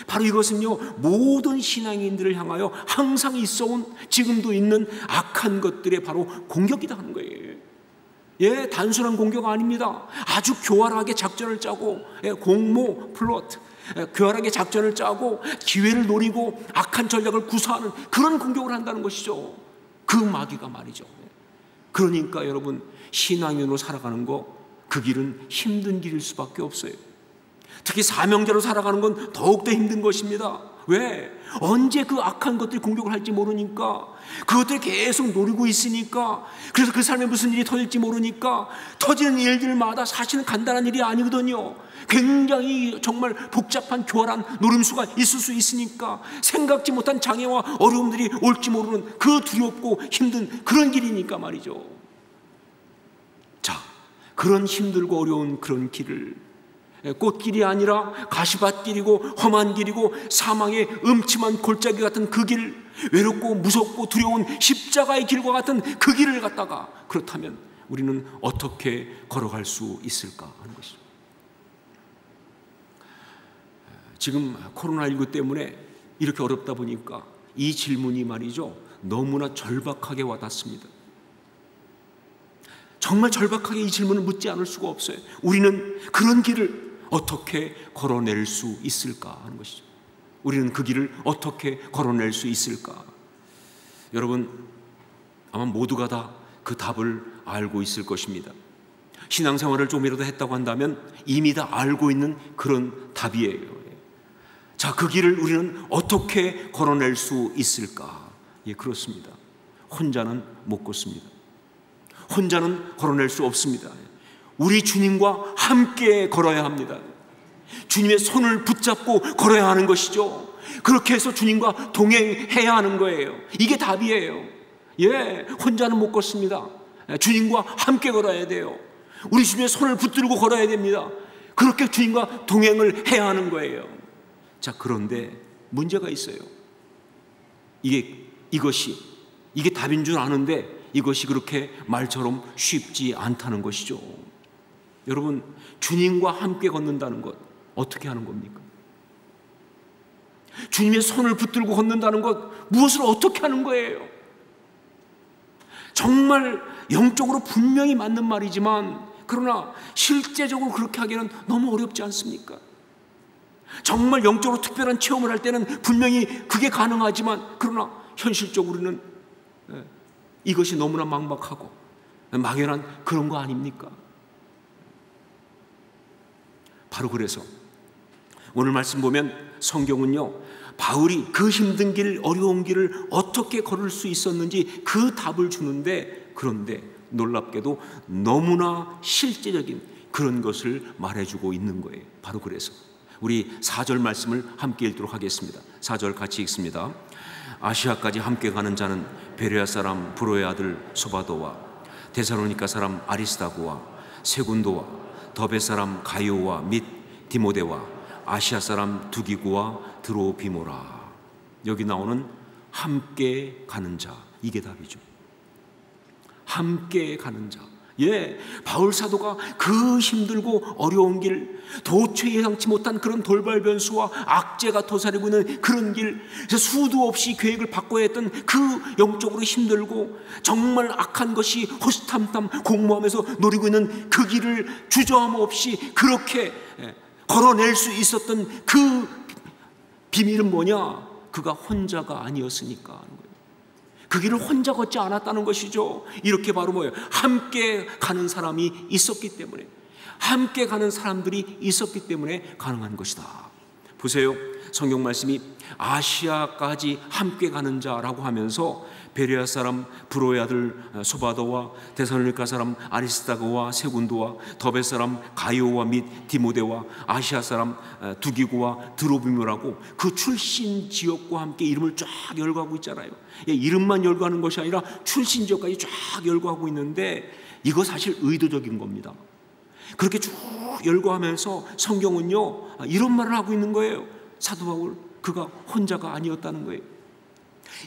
바로 이것은요, 모든 신앙인들을 향하여 항상 있어온, 지금도 있는 악한 것들의 바로 공격이다 하는 거예요. 단순한 공격 아닙니다. 아주 교활하게 작전을 짜고, 공모, 플롯, 교활하게 작전을 짜고 기회를 노리고 악한 전략을 구사하는 그런 공격을 한다는 것이죠. 그 마귀가 말이죠. 그러니까 여러분, 신앙인으로 살아가는 거, 그 길은 힘든 길일 수밖에 없어요. 특히 사명자로 살아가는 건 더욱더 힘든 것입니다. 왜? 언제 그 악한 것들이 공격을 할지 모르니까, 그것들을 계속 노리고 있으니까, 그래서 그 삶에 무슨 일이 터질지 모르니까, 터지는 일들마다 사실은 간단한 일이 아니거든요. 굉장히 정말 복잡한 교활한 노림수가 있을 수 있으니까, 생각지 못한 장애와 어려움들이 올지 모르는 그 두렵고 힘든 그런 길이니까 말이죠. 자, 그런 힘들고 어려운 그런 길을, 꽃길이 아니라 가시밭길이고 험한 길이고 사망의 음침한 골짜기 같은 그 길, 외롭고 무섭고 두려운 십자가의 길과 같은 그 길을 갔다가, 그렇다면 우리는 어떻게 걸어갈 수 있을까 하는 것이죠. 지금 코로나19 때문에 이렇게 어렵다 보니까 이 질문이 말이죠, 너무나 절박하게 와닿습니다. 정말 절박하게 이 질문을 묻지 않을 수가 없어요. 우리는 그런 길을 어떻게 걸어낼 수 있을까 하는 것이죠. 우리는 그 길을 어떻게 걸어낼 수 있을까? 여러분, 아마 모두가 다 그 답을 알고 있을 것입니다. 신앙생활을 좀이라도 했다고 한다면 이미 다 알고 있는 그런 답이에요. 자, 그 길을 우리는 어떻게 걸어낼 수 있을까? 그렇습니다. 혼자는 못 걷습니다. 혼자는 걸어낼 수 없습니다. 우리 주님과 함께 걸어야 합니다. 주님의 손을 붙잡고 걸어야 하는 것이죠. 그렇게 해서 주님과 동행해야 하는 거예요. 이게 답이에요. 혼자는 못 걷습니다. 주님과 함께 걸어야 돼요. 우리 주님의 손을 붙들고 걸어야 됩니다. 그렇게 주님과 동행을 해야 하는 거예요. 자, 그런데 문제가 있어요. 이게 답인 줄 아는데 이것이 그렇게 말처럼 쉽지 않다는 것이죠. 여러분, 주님과 함께 걷는다는 것 어떻게 하는 겁니까? 주님의 손을 붙들고 걷는다는 것 무엇을 어떻게 하는 거예요? 정말 영적으로 분명히 맞는 말이지만 그러나 실제적으로 그렇게 하기는 너무 어렵지 않습니까? 정말 영적으로 특별한 체험을 할 때는 분명히 그게 가능하지만 그러나 현실적으로는 이것이 너무나 막막하고 막연한 그런 거 아닙니까? 바로 그래서 오늘 말씀 보면 성경은요, 바울이 그 힘든 길, 어려운 길을 어떻게 걸을 수 있었는지 그 답을 주는데, 그런데 놀랍게도 너무나 실제적인 그런 것을 말해주고 있는 거예요. 바로 그래서 우리 4절 말씀을 함께 읽도록 하겠습니다. 4절 같이 읽습니다. 아시아까지 함께 가는 자는 베레아 사람 브로의 아들 소바도와 데살로니가 사람 아리스다고와 세군도와 더베 사람 가이오와 및 디모데와 아시아 사람 두기고와 드로비모라. 여기 나오는 함께 가는 자, 이게 답이죠. 함께 가는 자. 예, 바울 사도가 그 힘들고 어려운 길, 도저히 예상치 못한 그런 돌발 변수와 악재가 도사리고 있는 그런 길, 수도 없이 계획을 바꿔야 했던 그 영적으로 힘들고 정말 악한 것이 호시탐탐 공모하면서 노리고 있는 그 길을 주저함 없이 그렇게 걸어낼 수 있었던 그 비밀은 뭐냐? 그가 혼자가 아니었으니까 하는 거예요. 그 길을 혼자 걷지 않았다는 것이죠. 이렇게 바로 뭐예요? 함께 가는 사람이 있었기 때문에, 함께 가는 사람들이 있었기 때문에 가능한 것이다. 보세요, 성경 말씀이 아시아까지 함께 가는 자라고 하면서 베레아 사람 브로의 아들 소바도와 데살로니가 사람 아리스다고와 세군도와 더베 사람 가이오와 및 디모데와 아시아 사람 두기고와 드로비모라고 그 출신 지역과 함께 이름을 쫙 열거하고 있잖아요. 이름만 열거하는 것이 아니라 출신 지역까지 쫙 열거하고 있는데 이거 사실 의도적인 겁니다. 그렇게 쭉 열거하면서 성경은요 이런 말을 하고 있는 거예요. 사도 바울, 그가 혼자가 아니었다는 거예요.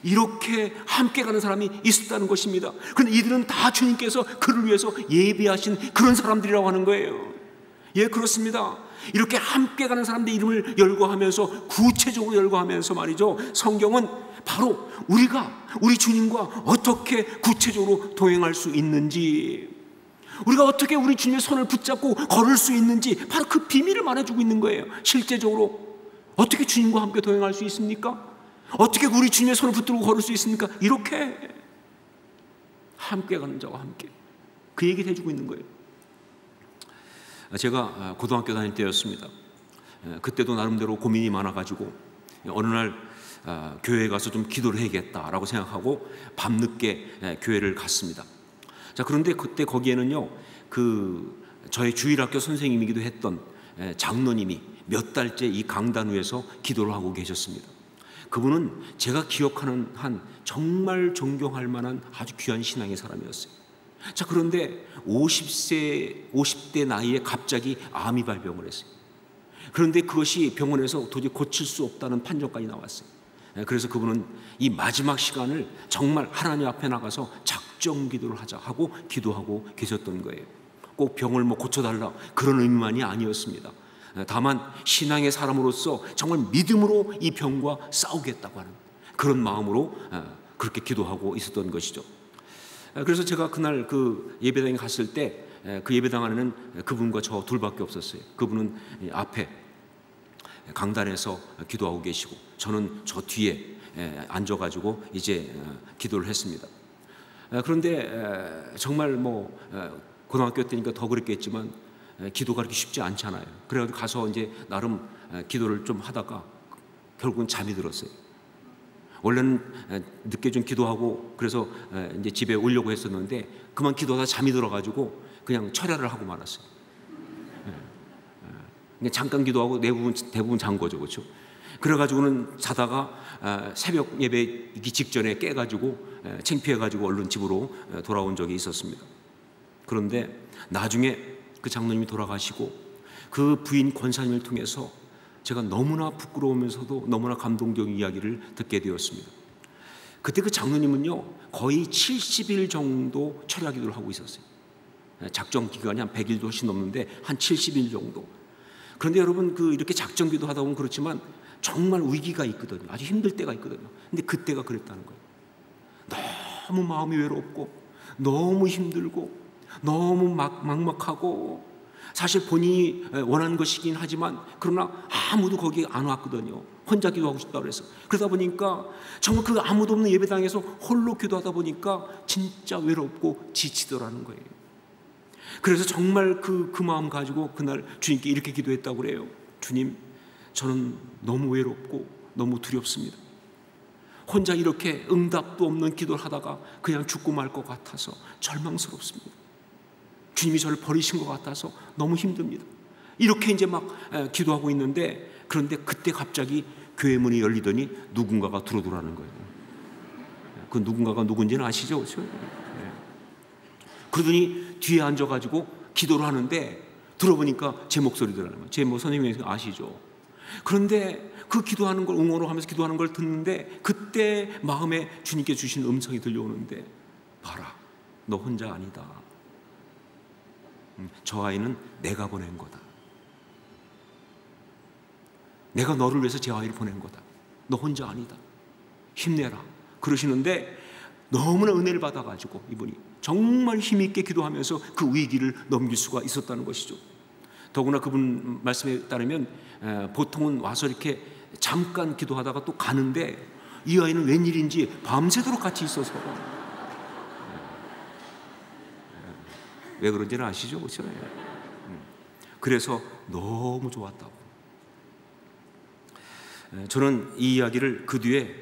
이렇게 함께 가는 사람이 있었다는 것입니다. 그런데 이들은 다 주님께서 그를 위해서 예비하신 그런 사람들이라고 하는 거예요. 예, 그렇습니다. 이렇게 함께 가는 사람들의 이름을 열거하면서 구체적으로 열거하면서 말이죠, 성경은 바로 우리 주님과 어떻게 구체적으로 동행할 수 있는지, 우리가 어떻게 우리 주님의 손을 붙잡고 걸을 수 있는지 바로 그 비밀을 말해주고 있는 거예요. 실제적으로 어떻게 주님과 함께 동행할 수 있습니까? 어떻게 우리 주님의 손을 붙들고 걸을 수 있습니까? 이렇게 함께 가는 자와 함께, 그 얘기를 해주고 있는 거예요. 제가 고등학교 다닐 때였습니다. 그때도 나름대로 고민이 많아가지고 어느 날 교회에 가서 좀 기도를 해야겠다라고 생각하고 밤늦게 교회를 갔습니다. 자, 그런데 그때 거기에는요 저의 주일학교 선생님이기도 했던 장로님이 몇 달째 이 강단 위에서 기도를 하고 계셨습니다. 그분은 제가 기억하는 한 정말 존경할 만한 아주 귀한 신앙의 사람이었어요. 자, 그런데 50대 나이에 갑자기 암이 발병을 했어요. 그런데 그것이 병원에서 도저히 고칠 수 없다는 판정까지 나왔어요. 그래서 그분은 이 마지막 시간을 정말 하나님 앞에 나가서 작정 기도를 하자 하고 기도하고 계셨던 거예요. 꼭 병을 고쳐달라 그런 의미만이 아니었습니다. 다만 신앙의 사람으로서 정말 믿음으로 이 병과 싸우겠다고 하는 그런 마음으로 그렇게 기도하고 있었던 것이죠. 그래서 제가 그날 그 예배당에 갔을 때 그 예배당 안에는 그분과 저 둘밖에 없었어요. 그분은 앞에 강단에서 기도하고 계시고 저는 저 뒤에 앉아가지고 이제 기도를 했습니다. 그런데 정말 고등학교 때니까 더 그랬겠지만 기도가 그렇게 쉽지 않잖아요. 그래가지고 가서 이제 나름 기도를 좀 하다가 결국은 잠이 들었어요. 원래는 늦게 좀 기도하고 그래서 이제 집에 오려고 했었는데 그만 기도하다 잠이 들어가지고 그냥 철야를 하고 말았어요. 잠깐 기도하고 대부분 잔 거죠, 그렇죠? 그래가지고는 자다가 새벽 예배이기 직전에 깨가지고 창피해가지고 얼른 집으로 돌아온 적이 있었습니다. 그런데 나중에 그 장로님이 돌아가시고 그 부인 권사님을 통해서 제가 너무나 부끄러우면서도 너무나 감동적인 이야기를 듣게 되었습니다. 그때 그 장로님은요 거의 70일 정도 철야 기도를 하고 있었어요. 작정 기간이 한 100일도 훨씬 넘는데 한 70일 정도. 그런데 여러분 이렇게 작정 기도하다 보면 그렇지만 정말 위기가 있거든요. 아주 힘들 때가 있거든요. 근데 그때가 그랬다는 거예요. 너무 마음이 외롭고 너무 힘들고 너무 막막하고 사실 본인이 원하는 것이긴 하지만 그러나 아무도 거기에 안 왔거든요. 혼자 기도하고 싶다고 그래서. 그러다 보니까 정말 그 아무도 없는 예배당에서 홀로 기도하다 보니까 진짜 외롭고 지치더라는 거예요. 그래서 정말 그 마음 가지고 그날 주님께 이렇게 기도했다고 그래요. 주님, 저는 너무 외롭고 너무 두렵습니다. 혼자 이렇게 응답도 없는 기도를 하다가 그냥 죽고 말 것 같아서 절망스럽습니다. 주님이 저를 버리신 것 같아서 너무 힘듭니다. 이렇게 이제 막 기도하고 있는데 그런데 그때 갑자기 교회 문이 열리더니 누군가가 들어오라는 거예요. 그 누군가가 누군지는 아시죠? 그렇죠? 그러더니 뒤에 앉아가지고 기도를 하는데 들어보니까 제 목소리 들어가는 거예요. 제 선생님이 아시죠? 그런데 그 기도하는 걸 웅호로 하면서 기도하는 걸 듣는데 그때 마음에 주님께 주신 음성이 들려오는데 봐라, 너 혼자 아니다. 저 아이는 내가 보낸 거다. 내가 너를 위해서 제 아이를 보낸 거다. 너 혼자 아니다. 힘내라. 그러시는데 너무나 은혜를 받아가지고 이분이 정말 힘있게 기도하면서 그 위기를 넘길 수가 있었다는 것이죠. 더구나 그분 말씀에 따르면 보통은 와서 이렇게 잠깐 기도하다가 또 가는데 이 아이는 웬일인지 밤새도록 같이 있어서 왜 그런지는 아시죠? 그렇죠? 그래서 너무 좋았다고. 저는 이 이야기를 그 뒤에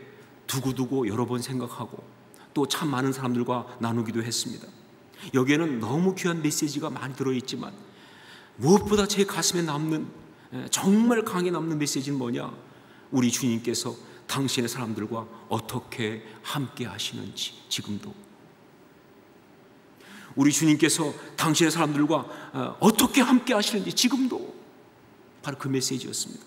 두고두고 여러 번 생각하고 또 참 많은 사람들과 나누기도 했습니다. 여기에는 너무 귀한 메시지가 많이 들어있지만 무엇보다 제 가슴에 남는 정말 강하게 남는 메시지는 뭐냐? 우리 주님께서 당신의 사람들과 어떻게 함께 하시는지 지금도 우리 주님께서 당신의 사람들과 어떻게 함께 하시는지 지금도 바로 그 메시지였습니다.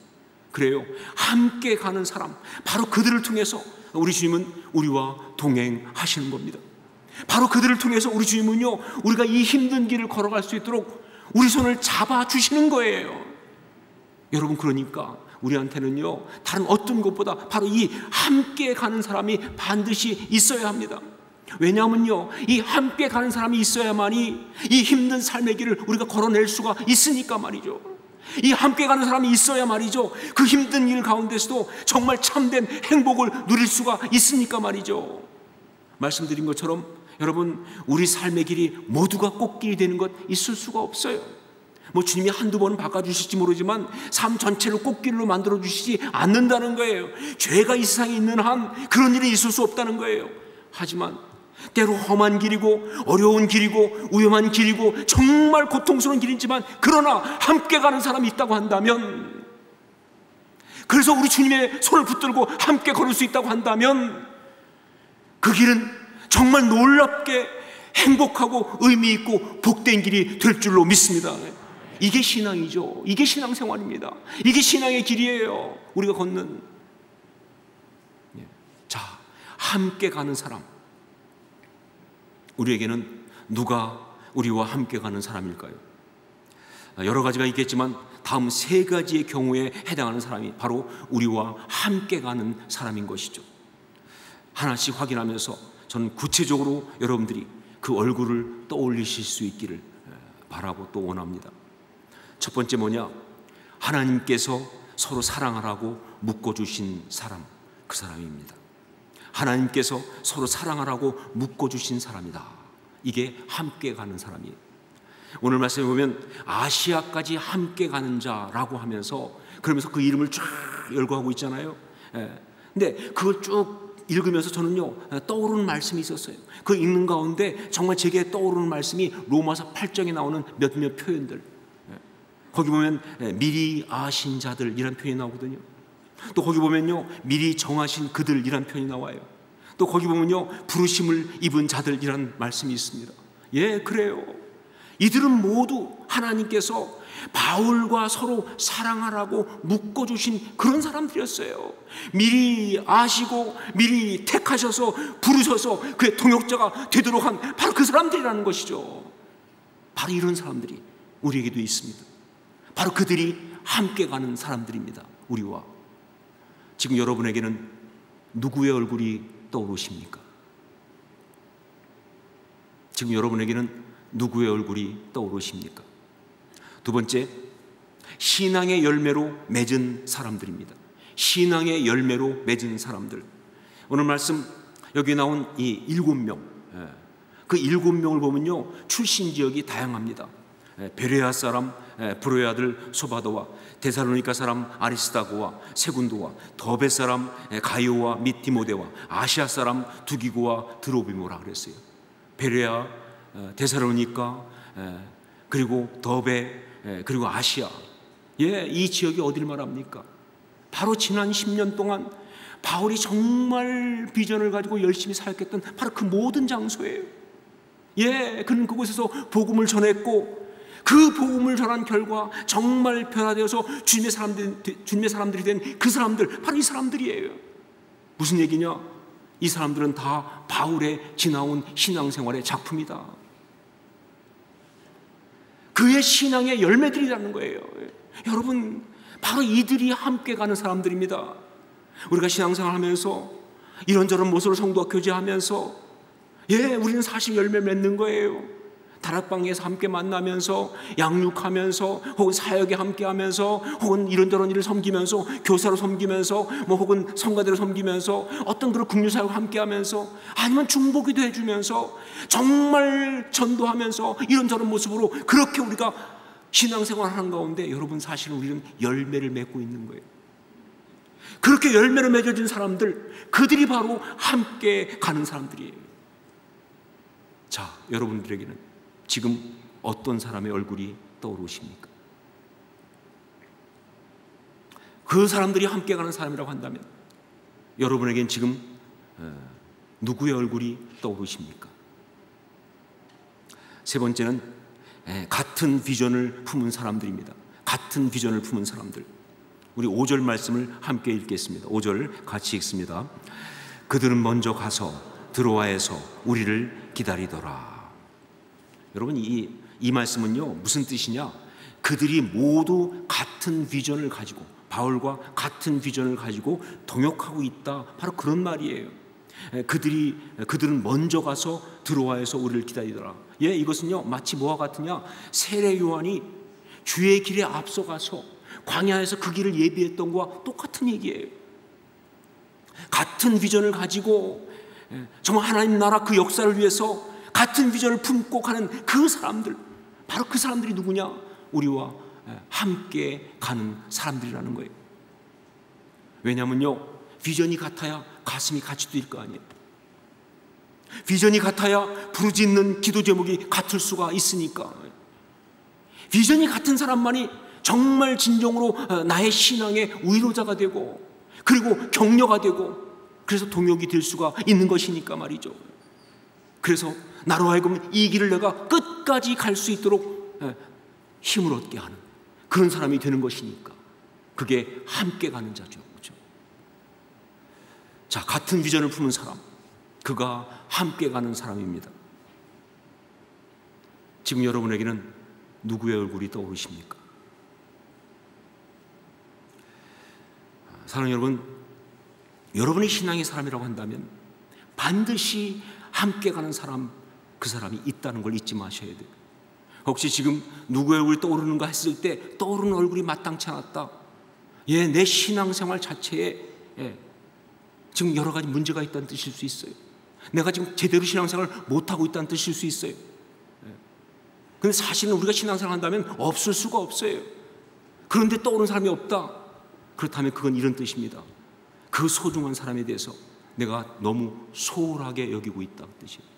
그래요. 함께 가는 사람, 바로 그들을 통해서 우리 주님은 우리와 동행하시는 겁니다. 바로 그들을 통해서 우리 주님은요, 우리가 이 힘든 길을 걸어갈 수 있도록 우리 손을 잡아주시는 거예요. 여러분, 그러니까 우리한테는요, 다른 어떤 것보다 바로 이 함께 가는 사람이 반드시 있어야 합니다. 왜냐하면요, 이 함께 가는 사람이 있어야만이 이 힘든 삶의 길을 우리가 걸어낼 수가 있으니까 말이죠. 이 함께 가는 사람이 있어야 말이죠, 그 힘든 일 가운데서도 정말 참된 행복을 누릴 수가 있으니까 말이죠. 말씀드린 것처럼 여러분, 우리 삶의 길이 모두가 꽃길이 되는 것 있을 수가 없어요. 뭐 주님이 한두 번은 바꿔주실지 모르지만 삶 전체를 꽃길로 만들어주시지 않는다는 거예요. 죄가 이 세상에 있는 한 그런 일이 있을 수 없다는 거예요. 하지만 때로 험한 길이고 어려운 길이고 위험한 길이고 정말 고통스러운 길이지만 그러나 함께 가는 사람이 있다고 한다면, 그래서 우리 주님의 손을 붙들고 함께 걸을 수 있다고 한다면 그 길은 정말 놀랍게 행복하고 의미 있고 복된 길이 될 줄로 믿습니다. 이게 신앙이죠. 이게 신앙생활입니다. 이게 신앙의 길이에요. 우리가 걷는. 자, 함께 가는 사람, 우리에게는 누가 우리와 함께 가는 사람일까요? 여러 가지가 있겠지만 다음 세 가지의 경우에 해당하는 사람이 바로 우리와 함께 가는 사람인 것이죠. 하나씩 확인하면서 저는 구체적으로 여러분들이 그 얼굴을 떠올리실 수 있기를 바라고 또 원합니다. 첫 번째 뭐냐? 하나님께서 서로 사랑하라고 묶어주신 사람, 그 사람입니다. 하나님께서 서로 사랑하라고 묶어주신 사람이다. 이게 함께 가는 사람이에요. 오늘 말씀에 보면 아시아까지 함께 가는 자라고 하면서 그러면서 그 이름을 쫙 열거하고 있잖아요. 근데 그걸 쭉 읽으면서 저는요, 떠오르는 말씀이 있었어요. 그 읽는 가운데 정말 제게 떠오르는 말씀이 로마서 8장에 나오는 몇몇 표현들. 거기 보면 미리 아신 자들 이란 표현이 나오거든요. 또 거기 보면요, 미리 정하신 그들 이란 표현이 나와요. 또 거기 보면요, 부르심을 입은 자들 이란 말씀이 있습니다. 예, 그래요. 이들은 모두 하나님께서 바울과 서로 사랑하라고 묶어주신 그런 사람들이었어요. 미리 아시고 미리 택하셔서 부르셔서 그의 동역자가 되도록 한 바로 그 사람들이라는 것이죠. 바로 이런 사람들이 우리에게도 있습니다. 바로 그들이 함께 가는 사람들입니다. 우리와. 지금 여러분에게는 누구의 얼굴이 떠오르십니까? 지금 여러분에게는 누구의 얼굴이 떠오르십니까? 두 번째, 신앙의 열매로 맺은 사람들입니다. 신앙의 열매로 맺은 사람들. 오늘 말씀 여기 나온 이 7명, 그 7명을 보면요, 출신 지역이 다양합니다. 베레아 사람 브로의 아들 소바도와 데살로니가 사람 아리스다고와 세군도와 더베 사람 가이오와 및 디모데와 아시아 사람 두기고와 드로비모라 그랬어요. 베레아, 데살로니가, 그리고 더베, 그리고 아시아. 이 지역이 어딜 말합니까? 바로 지난 10년 동안 바울이 정말 비전을 가지고 열심히 사역했던 바로 그 모든 장소예요. 그는 그곳에서 복음을 전했고, 그 복음을 전한 결과 정말 변화되어서 주님의 사람들이 된 그 사람들, 바로 이 사람들이에요. 무슨 얘기냐? 이 사람들은 다 바울의 지나온 신앙생활의 작품이다. 그의 신앙의 열매들이라는 거예요. 여러분, 바로 이들이 함께 가는 사람들입니다. 우리가 신앙생활 하면서 이런저런 모습으로 성도와 교제하면서 우리는 사실 열매 맺는 거예요. 다락방에서 함께 만나면서 양육하면서 혹은 사역에 함께하면서 혹은 이런저런 일을 섬기면서 교사로 섬기면서 혹은 성가대로 섬기면서 어떤 그런 국유사역을 함께하면서 아니면 중보기도 해주면서 정말 전도하면서 이런저런 모습으로 그렇게 우리가 신앙생활을 하는 가운데 여러분, 사실은 우리는 열매를 맺고 있는 거예요. 그렇게 열매를 맺어진 사람들, 그들이 바로 함께 가는 사람들이에요. 자, 여러분들에게는 지금 어떤 사람의 얼굴이 떠오르십니까? 그 사람들이 함께 가는 사람이라고 한다면 여러분에겐 지금 누구의 얼굴이 떠오르십니까? 세 번째는 같은 비전을 품은 사람들입니다. 같은 비전을 품은 사람들. 우리 5절 말씀을 함께 읽겠습니다. 5절 같이 읽습니다. 그들은 먼저 가서 드로아에서 우리를 기다리더라. 여러분, 이 말씀은요, 무슨 뜻이냐? 그들이 모두 같은 비전을 가지고, 바울과 같은 비전을 가지고 동역하고 있다, 바로 그런 말이에요. 그들은 먼저 가서 드로아에서 우리를 기다리더라. 이것은요, 마치 뭐와 같으냐? 세례 요한이 주의 길에 앞서가서 광야에서 그 길을 예비했던 것과 똑같은 얘기예요. 같은 비전을 가지고 정말 하나님 나라 그 역사를 위해서 같은 비전을 품고 가는 그 사람들, 바로 그 사람들이 누구냐? 우리와 함께 가는 사람들이라는 거예요. 왜냐하면요, 비전이 같아야 가슴이 같이 뛰일 거 아니에요. 비전이 같아야 부르짖는 기도 제목이 같을 수가 있으니까. 비전이 같은 사람만이 정말 진정으로 나의 신앙의 위로자가 되고, 그리고 격려가 되고, 그래서 동역이 될 수가 있는 것이니까 말이죠. 그래서 나로 하여금 이 길을 내가 끝까지 갈 수 있도록 힘을 얻게 하는 그런 사람이 되는 것이니까, 그게 함께 가는 자죠. 그렇죠? 자, 같은 비전을 품은 사람, 그가 함께 가는 사람입니다. 지금 여러분에게는 누구의 얼굴이 떠오르십니까? 사랑하는 여러분, 여러분이 신앙의 사람이라고 한다면 반드시 함께 가는 사람, 그 사람이 있다는 걸 잊지 마셔야 돼요. 혹시 지금 누구의 얼굴이 떠오르는가 했을 때 떠오르는 얼굴이 마땅치 않았다, 내 신앙생활 자체에 지금 여러 가지 문제가 있다는 뜻일 수 있어요. 내가 지금 제대로 신앙생활을 못하고 있다는 뜻일 수 있어요. 근데 사실은 우리가 신앙생활 한다면 없을 수가 없어요. 그런데 떠오르는 사람이 없다, 그렇다면 그건 이런 뜻입니다. 그 소중한 사람에 대해서 내가 너무 소홀하게 여기고 있다는 뜻이에요.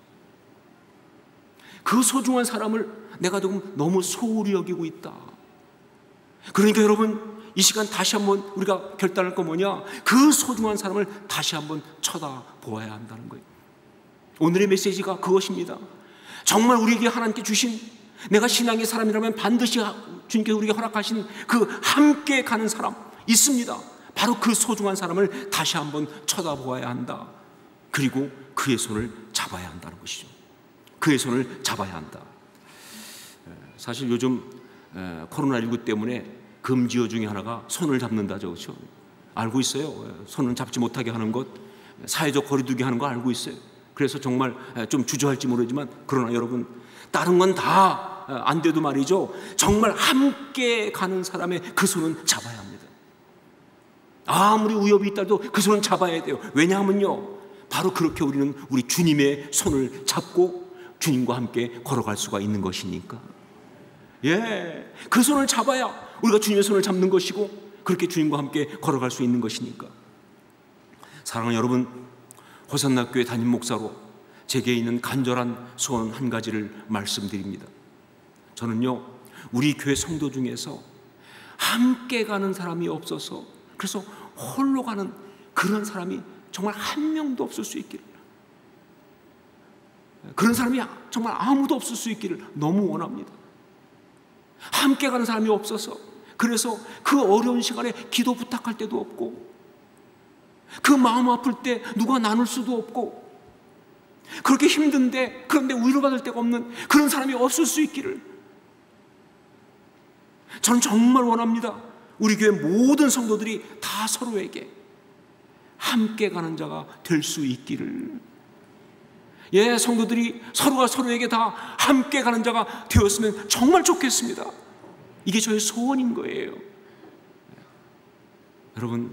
그 소중한 사람을 내가 너무 소홀히 여기고 있다. 그러니까 여러분, 이 시간 다시 한번 우리가 결단할 거 뭐냐? 그 소중한 사람을 다시 한번 쳐다보아야 한다는 거예요. 오늘의 메시지가 그것입니다. 정말 우리에게 하나님께 주신 내가 신앙의 사람이라면 반드시 주님께서 우리에게 허락하신 그 함께 가는 사람 있습니다. 바로 그 소중한 사람을 다시 한번 쳐다보아야 한다. 그리고 그의 손을 잡아야 한다는 것이죠. 그의 손을 잡아야 한다. 사실 요즘 코로나19 때문에 금지어 중에 하나가 손을 잡는다죠. 그렇죠? 알고 있어요. 손을 잡지 못하게 하는 것, 사회적 거리두기 하는 거 알고 있어요. 그래서 정말 좀 주저할지 모르지만, 그러나 여러분, 다른 건 다 안 돼도 말이죠, 정말 함께 가는 사람의 그 손은 잡아야 합니다. 아무리 위협이 있다도 그 손은 잡아야 돼요. 왜냐하면요, 바로 그렇게 우리는 우리 주님의 손을 잡고 주님과 함께 걸어갈 수가 있는 것이니까. 예, 그 손을 잡아야 우리가 주님의 손을 잡는 것이고, 그렇게 주님과 함께 걸어갈 수 있는 것이니까. 사랑하는 여러분, 호산나 교회 담임 목사로 제게 있는 간절한 소원 한 가지를 말씀드립니다. 저는요, 우리 교회 성도 중에서 함께 가는 사람이 없어서, 그래서 홀로 가는 그런 사람이 정말 한 명도 없을 수 있기를, 그런 사람이 정말 아무도 없을 수 있기를 너무 원합니다. 함께 가는 사람이 없어서, 그래서 그 어려운 시간에 기도 부탁할 때도 없고, 그 마음 아플 때 누가 나눌 수도 없고, 그렇게 힘든데 그런데 위로받을 데가 없는 그런 사람이 없을 수 있기를 저는 정말 원합니다. 우리 교회 모든 성도들이 다 서로에게 함께 가는 자가 될 수 있기를. 예, 성도들이 서로가 서로에게 다 함께 가는 자가 되었으면 정말 좋겠습니다. 이게 저의 소원인 거예요. 여러분,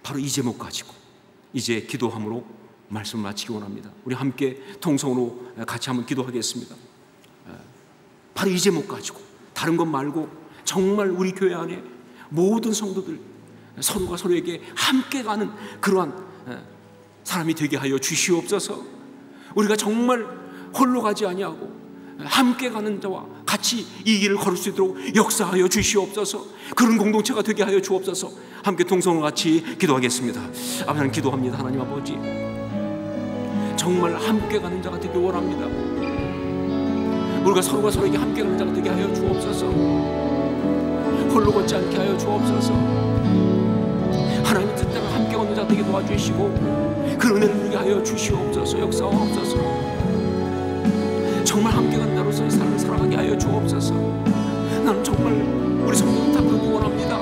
바로 이 제목 가지고 이제 기도함으로 말씀을 마치기 원합니다. 우리 함께 통성으로 같이 한번 기도하겠습니다. 바로 이 제목 가지고, 다른 것 말고 정말 우리 교회 안에 모든 성도들 서로가 서로에게 함께 가는 그러한 사람이 되게 하여 주시옵소서. 우리가 정말 홀로 가지 아니하고 함께 가는 자와 같이 이 길을 걸을 수 있도록 역사하여 주시옵소서. 그런 공동체가 되게 하여 주옵소서. 함께 통성을 같이 기도하겠습니다. 아버지, 하나님 기도합니다. 하나님 아버지, 정말 함께 가는 자가 되길 원합니다. 우리가 서로가 서로에게 함께 가는 자가 되게 하여 주옵소서. 홀로 걷지 않게 하여 주옵소서. 하나님의 뜻대로 함께 걷는 자 되게 도와주시고, 그 은혜를 누리게 하여 주시옵소서. 역사하옵소서. 정말 함께 가는 자로서의 삶을 살아가게 하여 주옵소서. 나는 정말 우리 성도들 다 그러기 원합니다.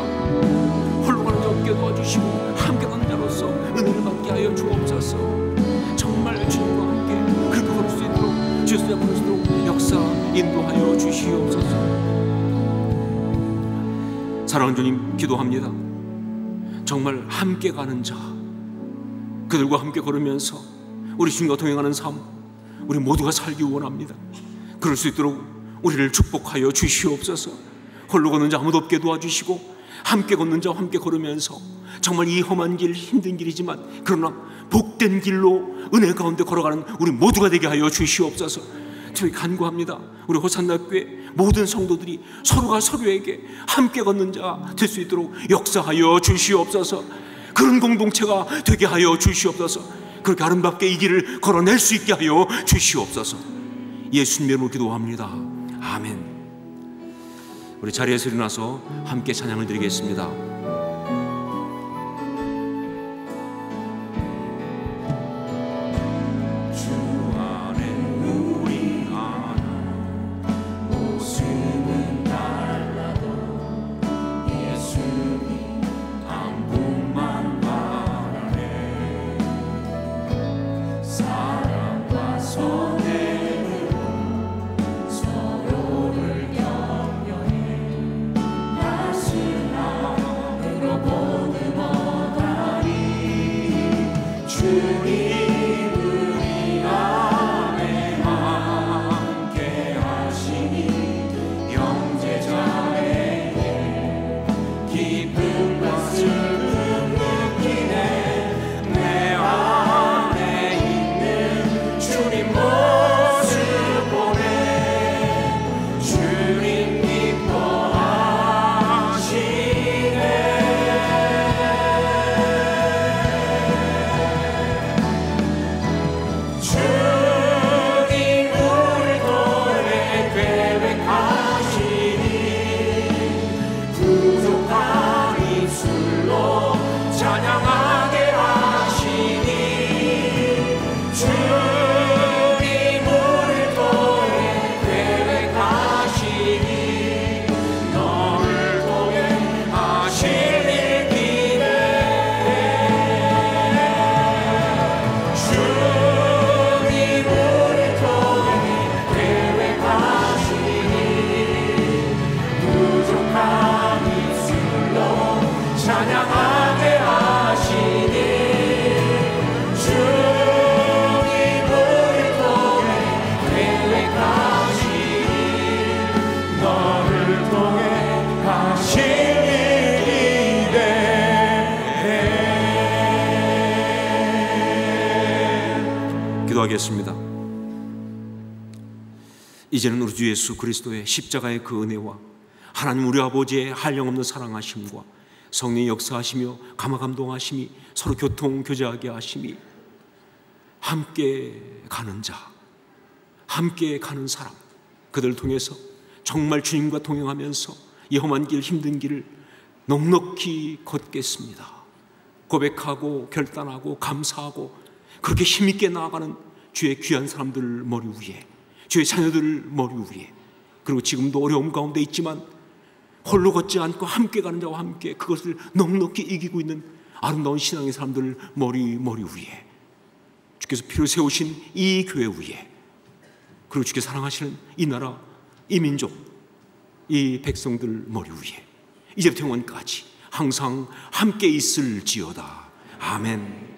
홀로 가는 자 없게 도와주시고, 함께 가는 자로서 은혜를 받게 하여 주옵소서. 정말 주님과 함께 그렇게 걸을 수 있도록, 주의 손에 걸을 수 있도록 역사 인도하여 주시옵소서. 사랑하는 주님, 기도합니다. 정말 함께 가는 자, 그들과 함께 걸으면서 우리 주님과 동행하는 삶, 우리 모두가 살기 원합니다. 그럴 수 있도록 우리를 축복하여 주시옵소서. 홀로 걷는 자 아무도 없게 도와주시고, 함께 걷는 자와 함께 걸으면서 정말 이 험한 길, 힘든 길이지만 그러나 복된 길로 은혜 가운데 걸어가는 우리 모두가 되게 하여 주시옵소서. 저희 간구합니다. 우리 호산나 교회 모든 성도들이 서로가 서로에게 함께 걷는 자 될 수 있도록 역사하여 주시옵소서. 그런 공동체가 되게 하여 주시옵소서. 그렇게 아름답게 이 길을 걸어낼 수 있게 하여 주시옵소서. 예수님 이름으로 기도합니다. 아멘. 우리 자리에서 일어나서 함께 찬양을 드리겠습니다. 주님 우리 도에 기도하겠습니다. 이제는 우리 주 예수 그리스도의 십자가의 그 은혜와 하나님 우리 아버지의 한량없는 사랑하심과 성령의 역사하시며 감화감동하심이 서로 교통교제하게 하심이 함께 가는 자, 함께 가는 사람, 그들을 통해서 정말 주님과 동행하면서 이 험한 길, 힘든 길을 넉넉히 걷겠습니다. 고백하고 결단하고 감사하고 그렇게 힘있게 나아가는 주의 귀한 사람들 머리 위에, 주의 자녀들 머리 위에, 그리고 지금도 어려움 가운데 있지만 홀로 걷지 않고 함께 가는 자와 함께 그것을 넉넉히 이기고 있는 아름다운 신앙의 사람들 머리 위에, 주께서 피로 세우신 이 교회 위에, 그리고 주께서 사랑하시는 이 나라, 이 민족, 이 백성들 머리 위에 이제부터 영원까지 항상 함께 있을지어다. 아멘.